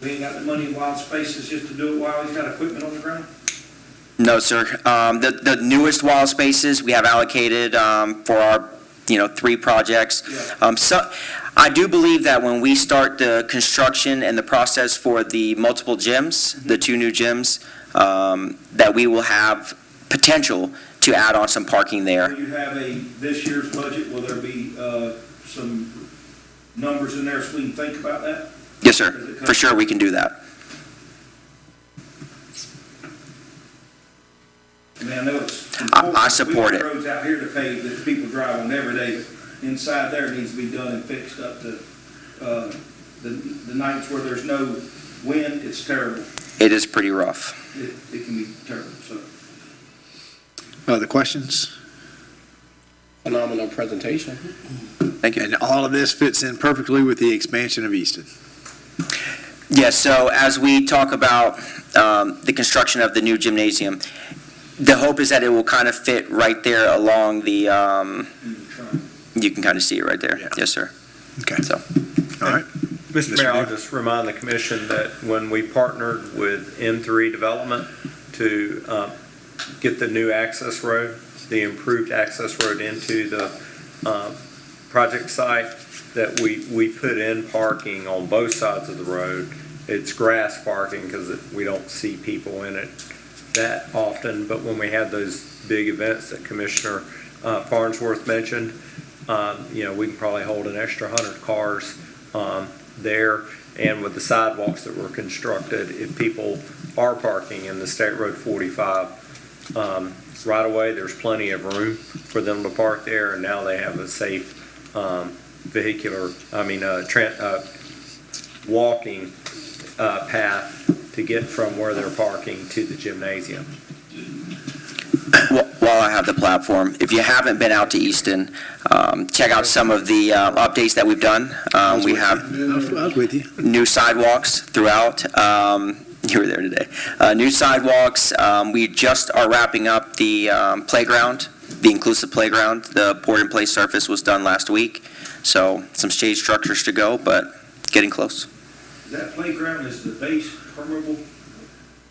We ain't got the money in wild spaces just to do it while he's got equipment on the ground? No, sir. The newest wall spaces we have allocated for our, 3 projects. Yeah. So I do believe that when we start the construction and the process for the multiple gyms, the 2 new gyms, that we will have potential to add on some parking there. Will you have this year's budget, will there be some numbers in there so we can think about that? Yes, sir. For sure, we can do that. I mean, I know it's I important. support We it. got roads out here to pave that people drive on every day, but inside there needs to be done and fixed up to, the nights where there's no wind, it's terrible. It is pretty rough. It can be terrible, so. Other questions? Phenomenal presentation. Thank you. And all of this fits in perfectly with the expansion of Easton. Yes, so as we talk about the construction of the new gymnasium, the hope is that it will kind of fit right there along the, you can kind of see it right there. Yeah. Yes, sir. Okay. So, All right. Mr. Mayor, I'll just remind the commission that when we partnered with M3 Development to get the new access road, the improved access road into the project site, that we put in parking on both sides of the road. It's grass parking because we don't see people in it that often, but when we had those big events that Commissioner Farnsworth mentioned, we can probably hold an extra 100 cars there. And with the sidewalks that were constructed, if people are parking in the State Road 45 right away, there's plenty of room for them to park there. And now they have a safe walking path to get from where they're parking to the gymnasium. While I have the platform, if you haven't been out to Easton, check out some of the updates that we've done. We have I was with you. new sidewalks throughout. You were there today. New sidewalks. We just are wrapping up the playground, the inclusive playground. The poured-in-place surface was done last week, so some shade structures to go, but getting close. That playground, is the base permeable?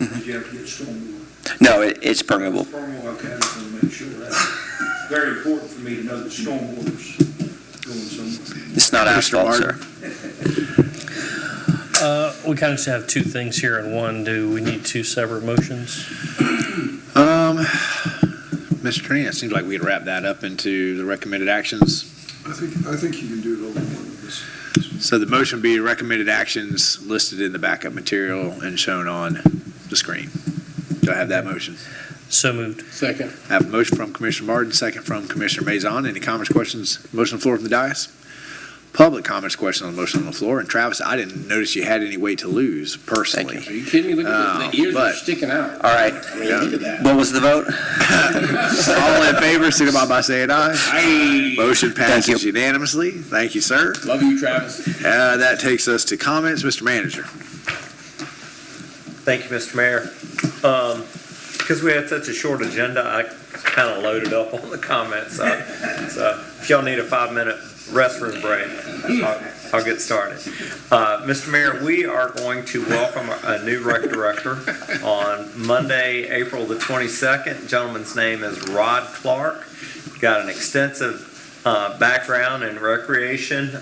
Did you have to get stormwater? No, it's permeable. Permeable, okay, I just want to make sure. That's very important for me to know that stormwater's going somewhere. It's not asphalt, sir. We kind of just have two things here in one. Do we need two separate motions? Mr. Trini, it seems like we could wrap that up into the recommended actions. I think you can do it all in one of this. So the motion would be recommended actions listed in the backup material and shown on the screen. Do I have that motion? So moved. Second. I have a motion from Commissioner Martin, second from Commissioner Maison. Any comments, questions? Motion on the floor from the dais? Public comments, questions on the motion on the floor. And Travis, I didn't notice you had any weight to lose personally. Are you kidding me? Look at the ears are sticking out. All right. I mean, look at that. What was the vote? All in favor, signify by saying aye. Aye. Motion Thank you. passes unanimously. Thank you, sir. Love you, Travis. That takes us to comments. Mr. Manager. Thank you, Mr. Mayor. Because we had such a short agenda, I kind of loaded up on the comments. So if y'all need a 5-minute restroom break, I'll get started. Mr. Mayor, we are going to welcome a new rec director on Monday, April the 22nd. The gentleman's name is Rod Clark. Got an extensive background in recreation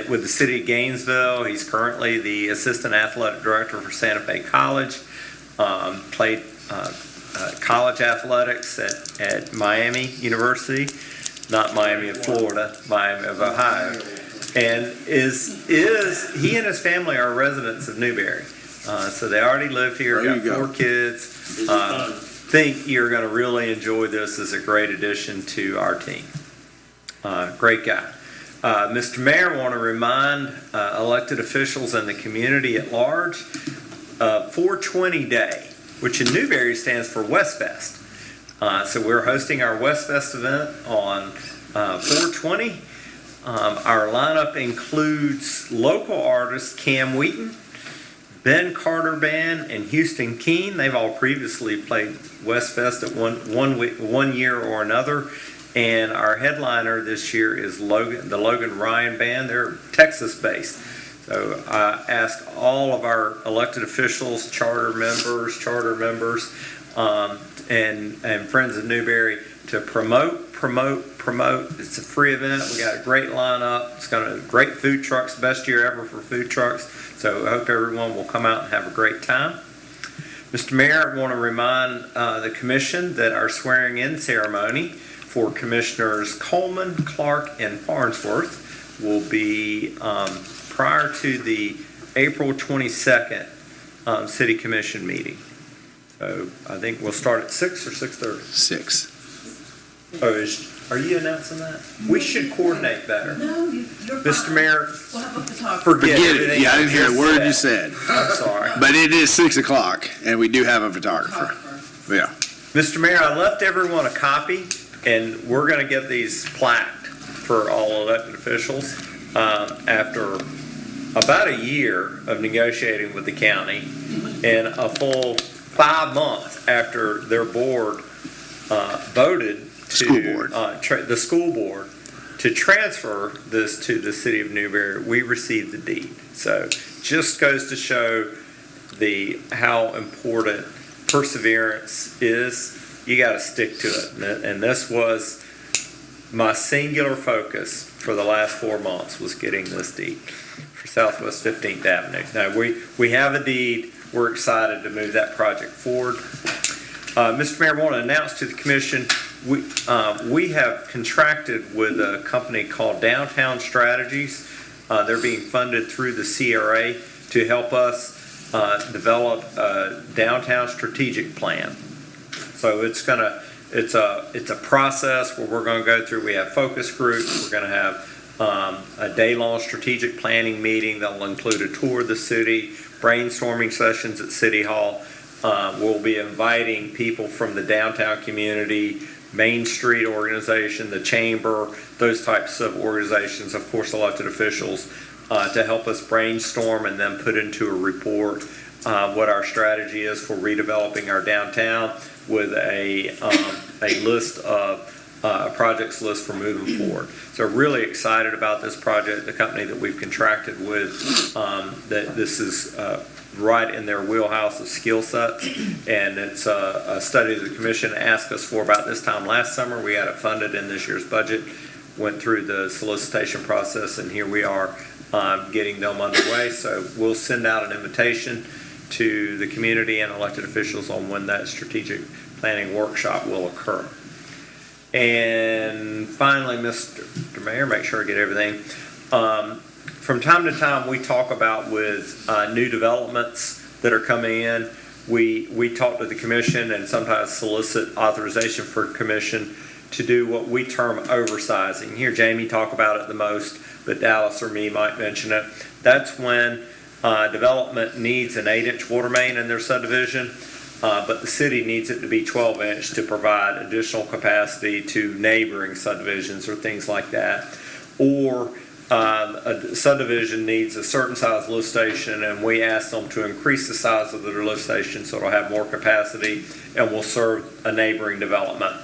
with the city of Gainesville. He's currently the assistant athletic director for Santa Fe College. Played college athletics at Miami University, not Miami of Florida, Miami of Ohio, and he and his family are residents of Newberry. So they already live here, got 4 kids. Think you're going to really enjoy this as a great addition to our team. Great guy. Mr. Mayor, I want to remind elected officials and the community at large, 420 Day, which in Newberry stands for Westfest. So we're hosting our Westfest event on 420. Our lineup includes local artists Cam Wheaton, Ben Carter Band, and Houston Keene. They've all previously played Westfest at one year or another. And our headliner this year is the Logan Ryan Band. They're Texas-based. So I ask all of our elected officials, charter members, and friends of Newberry to promote. It's a free event. We got a great lineup. It's got great food trucks, best year ever for food trucks. So I hope everyone will come out and have a great time. Mr. Mayor, I want to remind the commission that our swearing-in ceremony for Commissioners Coleman, Clark, and Farnsworth will be prior to the April 22nd City Commission meeting. So I think we'll start at 6 or 6:30? 6. Oh, are you announcing that? We should coordinate better. No, you're Mr. fine. Mayor, We'll have a photographer. forget Forget it. everything Yeah, I didn't hear a word you said. I'm sorry. But it is 6 o'clock, and we do have a photographer. Yeah. Mr. Mayor, I left everyone a copy, and we're going to get these plaqued for all elected officials after about a year of negotiating with the county and a full 5 months after their board voted the school board to transfer this to the city of Newberry. We received the deed. So just goes to show how important perseverance is. You got to stick to it. And this was my singular focus for the last 4 months, was getting this deed for Southwest 15th Avenue. Now, we have a deed. We're excited to move that project forward. Mr. Mayor, I want to announce to the commission we have contracted with a company called Downtown Strategies. They're being funded through the CRA to help us develop a downtown strategic plan. So it's a process where we're going to go through. We have focus groups. We're going to have a day-long strategic planning meeting that will include a tour of the city, brainstorming sessions at City Hall. We'll be inviting people from the downtown community, Main Street organization, the chamber, those types of organizations, of course, elected officials, to help us brainstorm and then put into a report what our strategy is for redeveloping our downtown with a list of projects list for moving forward. So really excited about this project. The company that we've contracted with, that this is right in their wheelhouse of skill sets, and it's a study the commission asked us for about this time last summer. We had it funded in this year's budget, went through the solicitation process, and here we are getting them underway. So we'll send out an invitation to the community and elected officials on when that strategic planning workshop will occur. And finally, Mr. Mayor, make sure I get everything. From time to time, we talk about with new developments that are coming in, we talk to the commission and sometimes solicit authorization for commission to do what we term oversizing. Here, Jamie talk about it the most, but Dallas or me might mention it. That's when development needs an 8-inch water main in their subdivision, but the city needs it to be 12-inch to provide additional capacity to neighboring subdivisions or things like that. Or a subdivision needs a certain size lift station, and we ask them to increase the size of their lift station so it'll have more capacity and will serve a neighboring development.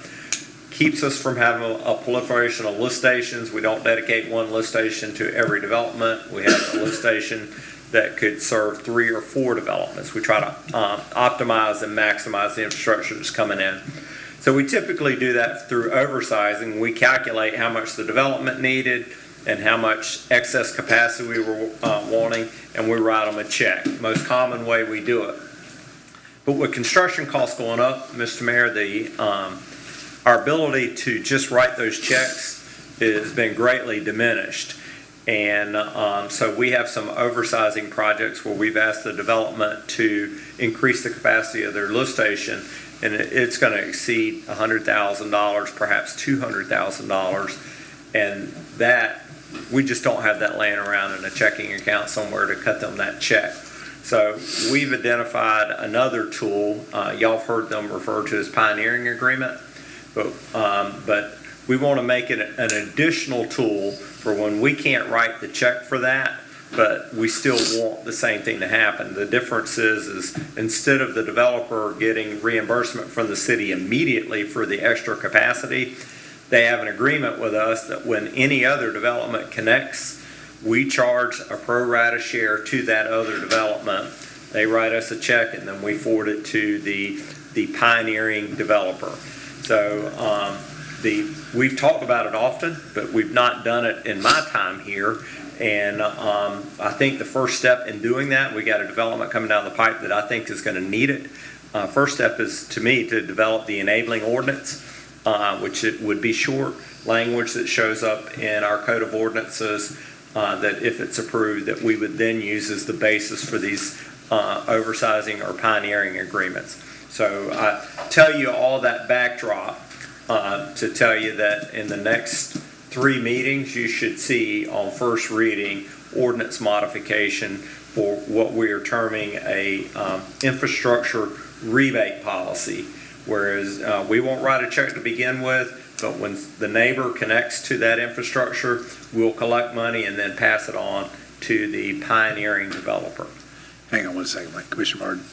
Keeps us from having a proliferation of lift stations. We don't dedicate one lift station to every development. We have a lift station that could serve 3 or 4 developments. We try to optimize and maximize the infrastructure that's coming in. So we typically do that through oversizing. We calculate how much the development needed and how much excess capacity we were wanting, and we write them a check. Most common way we do it. But with construction costs going up, Mr. Mayor, our ability to just write those checks has been greatly diminished. And so we have some oversizing projects where we've asked the development to increase the capacity of their lift station, and it's going to exceed $100,000, perhaps $200,000, and that we just don't have that laying around in a checking account somewhere to cut them that check. So we've identified another tool. Y'all have heard them referred to as pioneering agreement, but we want to make it an additional tool for when we can't write the check for that, but we still want the same thing to happen. The difference is instead of the developer getting reimbursement from the city immediately for the extra capacity, they have an agreement with us that when any other development connects, we charge a pro rata share to that other development. They write us a check, and then we forward it to the pioneering developer. So we've talked about it often, but we've not done it in my time here. And I think the first step in doing that, we got a development coming down the pipe that I think is going to need it. First step is, to me, to develop the enabling ordinance, which it would be short language that shows up in our code of ordinances that if it's approved, that we would then use as the basis for these oversizing or pioneering agreements. So I tell you all that backdrop to tell you that in the next 3 meetings, you should see on first reading ordinance modification for what we are terming a infrastructure rebate policy. Whereas we won't write a check to begin with, but when the neighbor connects to that infrastructure, we'll collect money and then pass it on to the pioneering developer. Hang on one second, Mike. Commissioner Martin.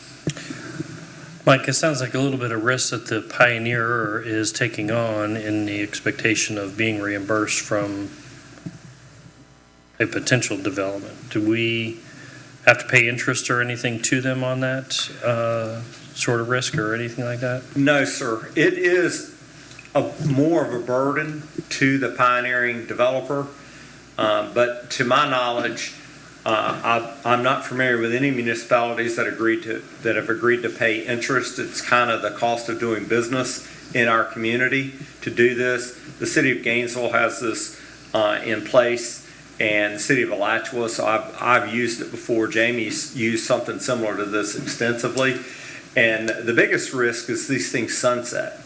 Mike, it sounds like a little bit of risk that the pioneer is taking on in the expectation of being reimbursed from a potential development. Do we have to pay interest or anything to them on that sort of risk or anything like that? No, sir. It is more of a burden to the pioneering developer, but to my knowledge, I'm not familiar with any municipalities that have agreed to pay interest. It's kind of the cost of doing business in our community to do this. The city of Gainesville has this in place, and the city of Alachua, so I've used it before. Jamie's used something similar to this extensively. And the biggest risk is these things sunset.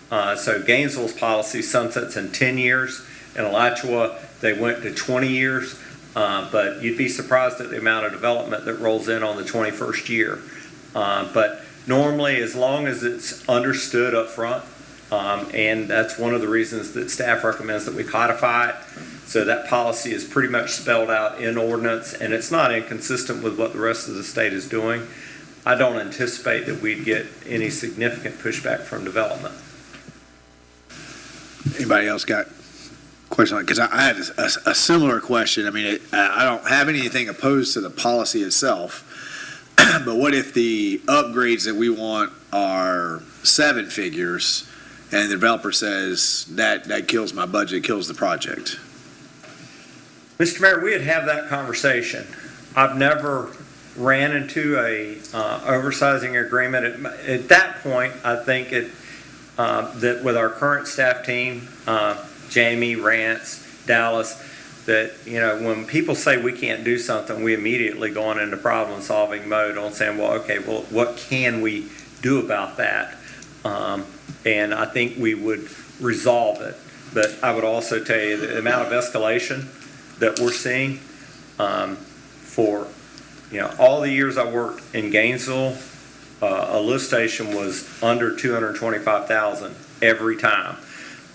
So Gainesville's policy sunsets in 10 years. In Alachua, they went to 20 years. But you'd be surprised at the amount of development that rolls in on the 21st year. But normally, as long as it's understood up front, and that's one of the reasons that staff recommends that we codify it. So that policy is pretty much spelled out in ordinance, and it's not inconsistent with what the rest of the state is doing. I don't anticipate that we'd get any significant pushback from development. Anybody else got question? Because I had a similar question. I mean, I don't have anything opposed to the policy itself, but what if the upgrades that we want are 7 figures, and the developer says that kills my budget, kills the project? Mr. Mayor, we'd have that conversation. I've never ran into a oversizing agreement. At that point, I think that with our current staff team, Jamie, Rance, Dallas, that, when people say we can't do something, we immediately go on into problem-solving mode on saying, well, what can we do about that? And I think we would resolve it. But I would also tell you the amount of escalation that we're seeing for, all the years I worked in Gainesville, a lift station was under $225,000 every time.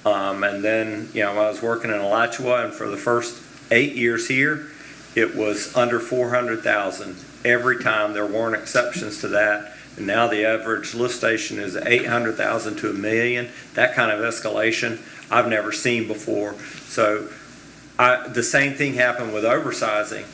And then, I was working in Alachua, and for the first 8 years here, it was under $400,000 every time. There weren't exceptions to that. And now the average lift station is $800,000 to $1 million. That kind of escalation I've never seen before. So the same thing happened with oversizing.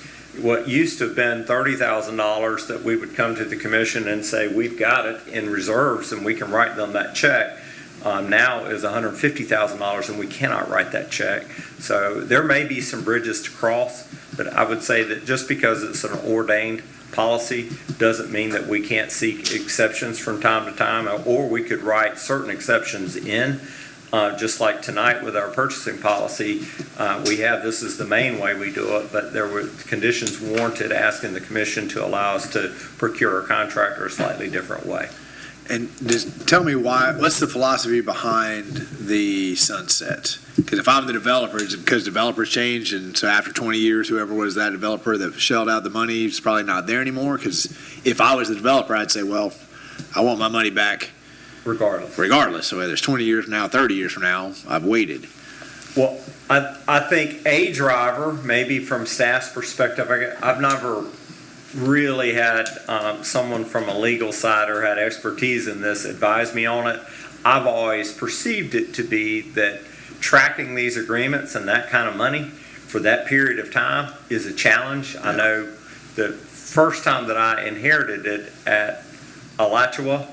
What used to have been $30,000 that we would come to the commission and say, we've got it in reserves and we can write them that check, now is $150,000 and we cannot write that check. So there may be some bridges to cross, but I would say that just because it's an ordained policy doesn't mean that we can't seek exceptions from time to time, or we could write certain exceptions in. Just like tonight with our purchasing policy, we have this is the main way we do it, but there were conditions warranted asking the commission to allow us to procure a contractor a slightly different way. And just tell me what's the philosophy behind the sunset? Because if I'm the developer, is it because developers change, and so after 20 years, whoever was that developer that shelled out the money is probably not there anymore? Because if I was the developer, I'd say, well, I want my money back regardless. So whether it's 20 years from now, 30 years from now, I've waited. Well, I think a driver, maybe from staff's perspective, I've never really had someone from a legal side or had expertise in this advise me on it. I've always perceived it to be that tracking these agreements and that kind of money for that period of time is a challenge. I know the first time that I inherited it at Alachua,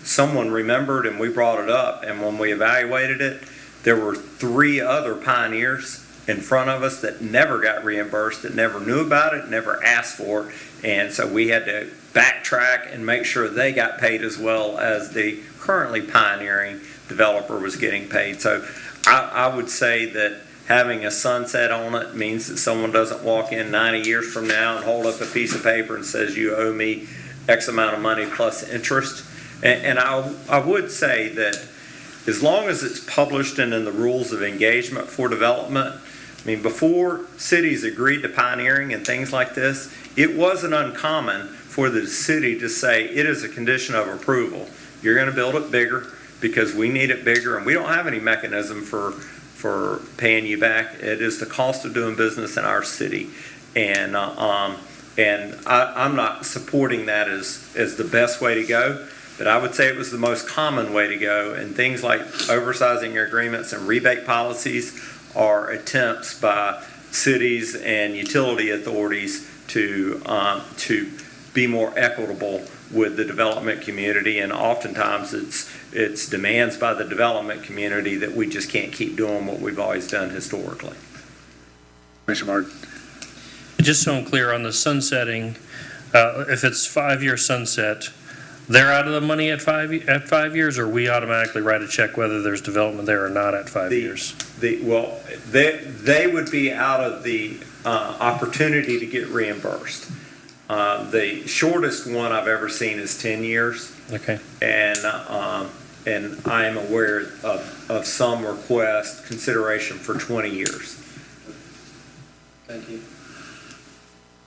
someone remembered and we brought it up, and when we evaluated it, there were 3 other pioneers in front of us that never got reimbursed, that never knew about it, never asked for it, and so we had to backtrack and make sure they got paid as well as the currently pioneering developer was getting paid. So I would say that having a sunset on it means that someone doesn't walk in 90 years from now and hold up a piece of paper and says you owe me X amount of money plus interest. And I would say that as long as it's published and in the rules of engagement for development, I mean, before cities agreed to pioneering and things like this, it wasn't uncommon for the city to say it is a condition of approval. You're going to build it bigger because we need it bigger, and we don't have any mechanism for paying you back. It is the cost of doing business in our city. And I'm not supporting that as the best way to go. But I would say it was the most common way to go, and things like oversizing agreements and rebate policies are attempts by cities and utility authorities to be more equitable with the development community, and oftentimes it's demands by the development community that we just can't keep doing what we've always done historically. Commissioner Martin. Just so I'm clear on the sunsetting, if it's 5-year sunset, they're out of the money at 5 years, or we automatically write a check whether there's development there or not at 5 years? Well, they would be out of the opportunity to get reimbursed. The shortest one I've ever seen is 10 years. Okay. And I am aware of some request consideration for 20 years. Thank you.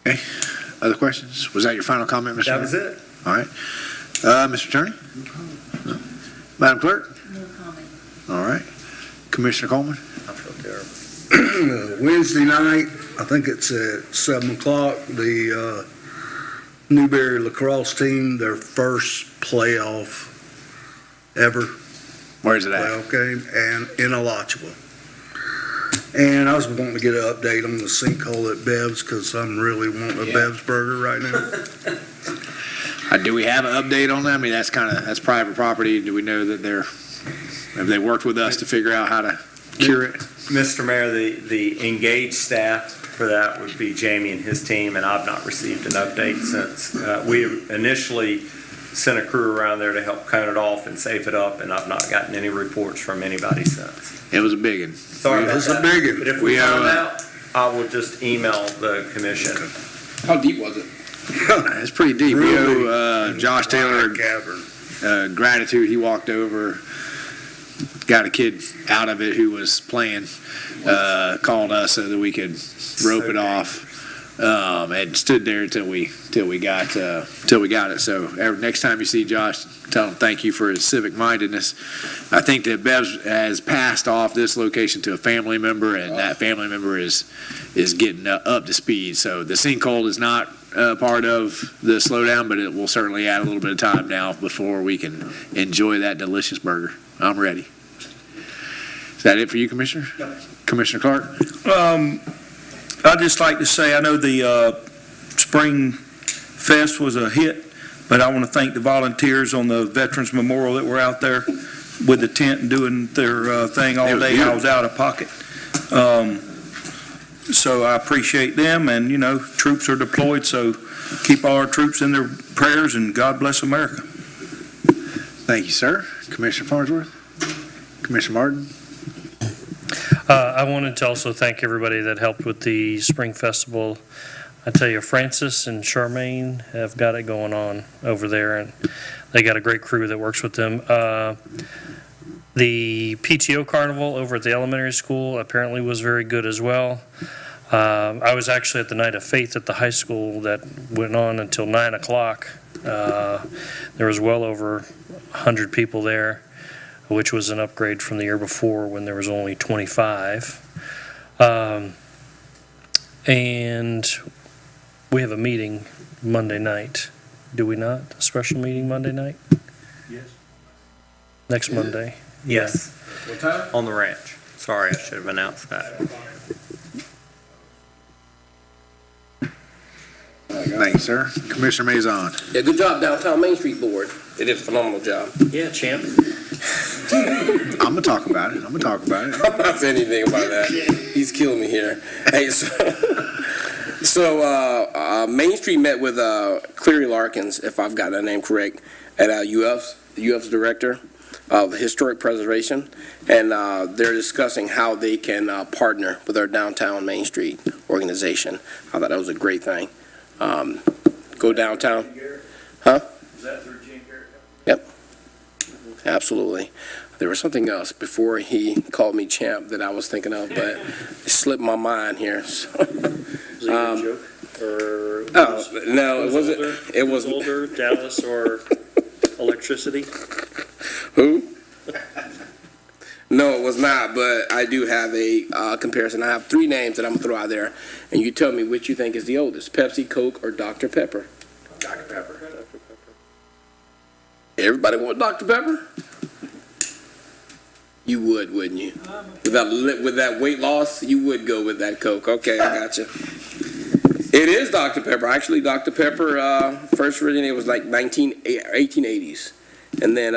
Okay. Other questions? Was that your final comment, Mr. That Mayor? was it. All right. Mr. Attorney? Madam Clerk? No comment. All right. Commissioner Coleman? I feel terrible. Wednesday night, I think it's at 7 o'clock, the Newberry lacrosse team, their first playoff ever. Where's it at? Playoff game, and in Alachua. And I was wanting to get an update on the sinkhole at Bev's, because I'm really wanting a Bev's burger right now. Do we have an update on that? I mean, that's private property. Do we know that have they worked with us to figure out how to cure it? Mr. Mayor, the engaged staff for that would be Jamie and his team, and I've not received an update since. We initially sent a crew around there to help cone it off and safe it up, and I've not gotten any reports from anybody since. It was a big one. Sorry about that. big one. But if we find out, I will just email the commission. How deep was it? It's pretty deep. We Really? owe Josh Taylor Cavern. gratitude. He walked over, got a kid out of it who was playing, called us so that we could rope it off, and stood there till we got it. So next time you see Josh, tell him thank you for his civic mindedness. I think that Bev's has passed off this location to a family member, and that family member is getting up to speed. So the sinkhole is not part of the slowdown, but it will certainly add a little bit of time now before we can enjoy that delicious burger. I'm ready. Is that it for you, Commissioner? Yep. Commissioner Clark? I'd just like to say, I know the Spring Fest was a hit, but I want to thank the volunteers on the Veterans Memorial that were out there with the tent and doing their thing all day. I was out of pocket. So I appreciate them, and, troops are deployed, so keep all our troops in their prayers, and God bless America. Thank you, sir. Commissioner Farnsworth? Commissioner Martin? I wanted to also thank everybody that helped with the Spring Festival. I tell you, Francis and Charmaine have got it going on over there, and they got a great crew that works with them. The PTO Carnival over at the elementary school apparently was very good as well. I was actually at the Night of Faith at the high school that went on until 9 o'clock. There was well over 100 people there, which was an upgrade from the year before when there was only 25. And we have a meeting Monday night, do we not? A special meeting Monday night? Yes. Next Monday? Yes. What time? On the ranch. Sorry, I should have announced that. Thank you, sir. Commissioner Maison? Yeah, good job, Downtown Main Street Board. It is a phenomenal job. Yeah, champ. I'm going to talk about it. I'm not saying anything about that. He's killing me here. Hey, so Main Street met with Cleary Larkins, if I've got that name correct, at UF's director of historic preservation, and they're discussing how they can partner with our Downtown Main Street organization. I thought that was a great thing. Go downtown. Huh? Is that through Gene Garrett? Yep. Absolutely. There was something else before he called me champ that I was thinking of, but it slipped my mind here. Was it a joke? Or No, it wasn't. It was Older, Dallas, or electricity? Who? No, it was not, but I do have a comparison. I have 3 names that I'm going to throw out there, and you tell me which you think is the oldest, Pepsi, Coke, or Dr. Pepper. Dr. Pepper. Everybody want Dr. Pepper? You would, wouldn't you? With that weight loss, you would go with that Coke. Okay, I got you. It is Dr. Pepper. Actually, Dr. Pepper first originated was like 1880s. And then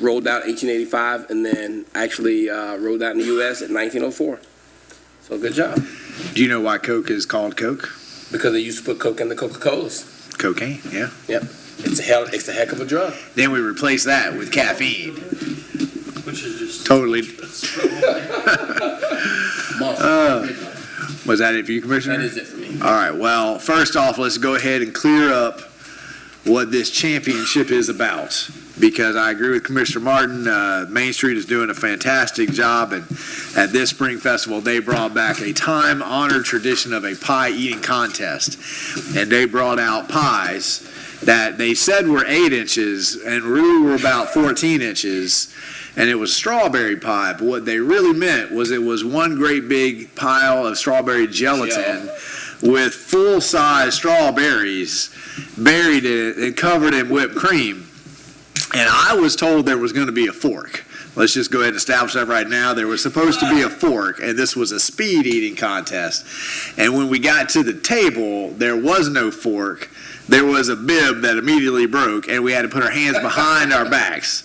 rolled out 1885, and then actually rolled out in the U.S. at 1904. So good job. Do you know why Coke is called Coke? because they used to put Coke in the Coca-Colas. Cocaine, yeah. It's a heck of a drug. Then we replace that with caffeine. Which is just. Totally. Was that it for you, Commissioner? That is it for me. All right, well, first off, let's go ahead and clear up what this championship is about, because I agree with Commissioner Martin. Main Street is doing a fantastic job, and at this spring festival, they brought back a time-honored tradition of a pie eating contest, and they brought out pies that they said were 8 inches and really were about 14 inches, and it was strawberry pie, but what they really meant was it was one great big pile of strawberry gelatin with full-size strawberries buried in it and covered in whipped cream. And I was told there was going to be a fork. Let's just go ahead and establish that right now. There was supposed to be a fork, and this was a speed eating contest. And when we got to the table, there was no fork. There was a bib that immediately broke, and we had to put our hands behind our backs,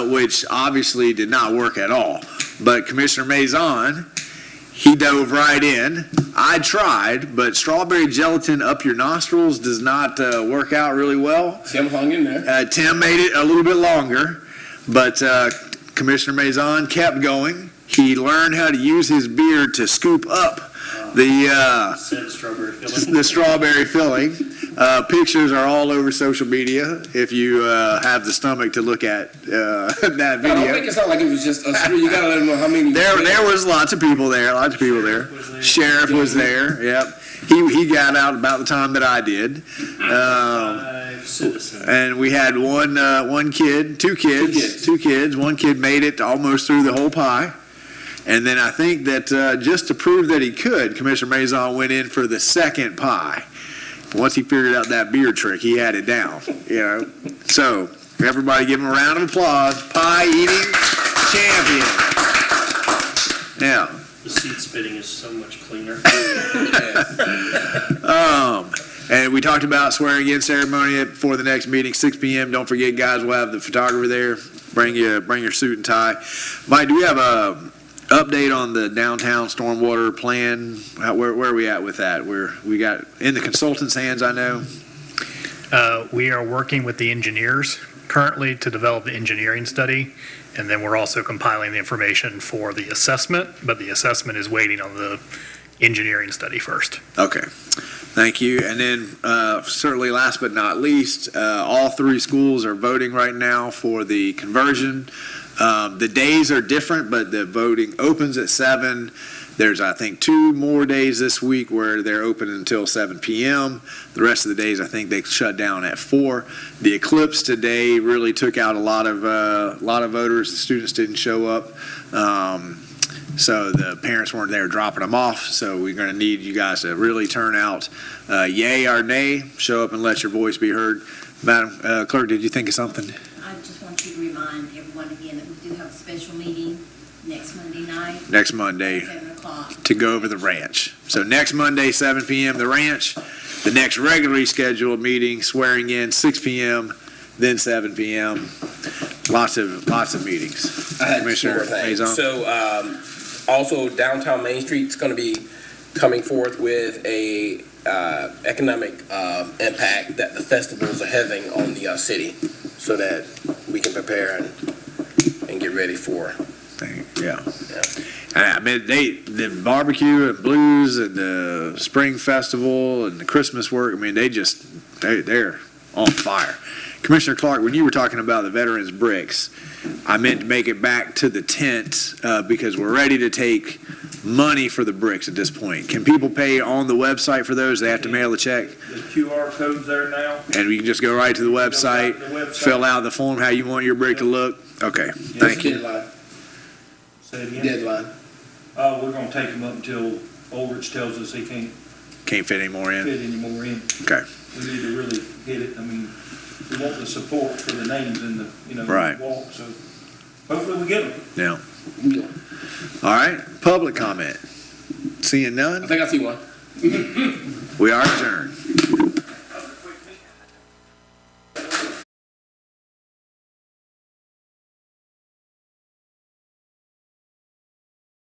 which obviously did not work at all. But Commissioner Maison, he dove right in. I tried, but strawberry gelatin up your nostrils does not work out really well. Tim hung in there. Tim made it a little bit longer, but Commissioner Maison kept going. He learned how to use his beard to scoop up the strawberry filling. Pictures are all over social media if you have the stomach to look at that video. I don't make it sound like it was just us three. You gotta let them know how many. There was lots of people there. Sheriff was there. Yep. He got out about the time that I did. And we had one kid, two kids. One kid made it almost through the whole pie. And then I think that just to prove that he could, Commissioner Maison went in for the second pie. Once he figured out that beard trick, he had it down, So, everybody give him a round of applause. Pie eating champion. Yeah. The seed spitting is so much cleaner. And we talked about swearing in ceremony before the next meeting, 6 p.m. Don't forget, guys, we'll have the photographer there. Bring your suit and tie. Mike, do we have a update on the downtown stormwater plan? Where are we at with that? We got in the consultant's hands, I know. We are working with the engineers currently to develop the engineering study, and then we're also compiling the information for the assessment, but the assessment is waiting on the engineering study first. Okay, thank you. And then certainly last but not least, all 3 schools are voting right now for the conversion. The days are different, but the voting opens at 7. There's, I think, 2 more days this week where they're open until 7 p.m. The rest of the days, I think, they shut down at 4. The eclipse today really took out a lot of voters. The students didn't show up, so the parents weren't there dropping them off. So we're going to need you guys to really turn out, yay or nay. Show up and let your voice be heard. Madam Clerk, did you think of something? I just want you to remind everyone again that we do have a special meeting next Monday night. Next Monday. 7 o'clock. To go over the ranch. So next Monday, 7 p.m., the ranch. The next regularly scheduled meeting, swearing in, 6 p.m., then 7 p.m. Lots of meetings. I had Commissioner 2 more things. Maison? So, also downtown Main Street's going to be coming forth with a economic impact that the festivals are having on the city, so that we can prepare and get ready for. Yeah. I mean, the barbecue and blues and the spring festival and the Christmas work, I mean, they're on fire. Commissioner Clark, when you were talking about the veterans bricks, I meant to make it back to the tent because we're ready to take money for the bricks at this point. Can people pay on the website for those? They have to mail a check? The QR code's there now. And we can just go right to the website, fill out the form how you want your brick to look? Okay, thank you. Say it again? Deadline. We're gonna take them up until Ulrich tells us he can't Fit any more in? fit any more in. Okay. We need to really get it. I mean, we want the support for the names in the, Right. walk, so hopefully we get them. Yeah. All right, public comment. Seeing none? I think I see one. We are adjourned.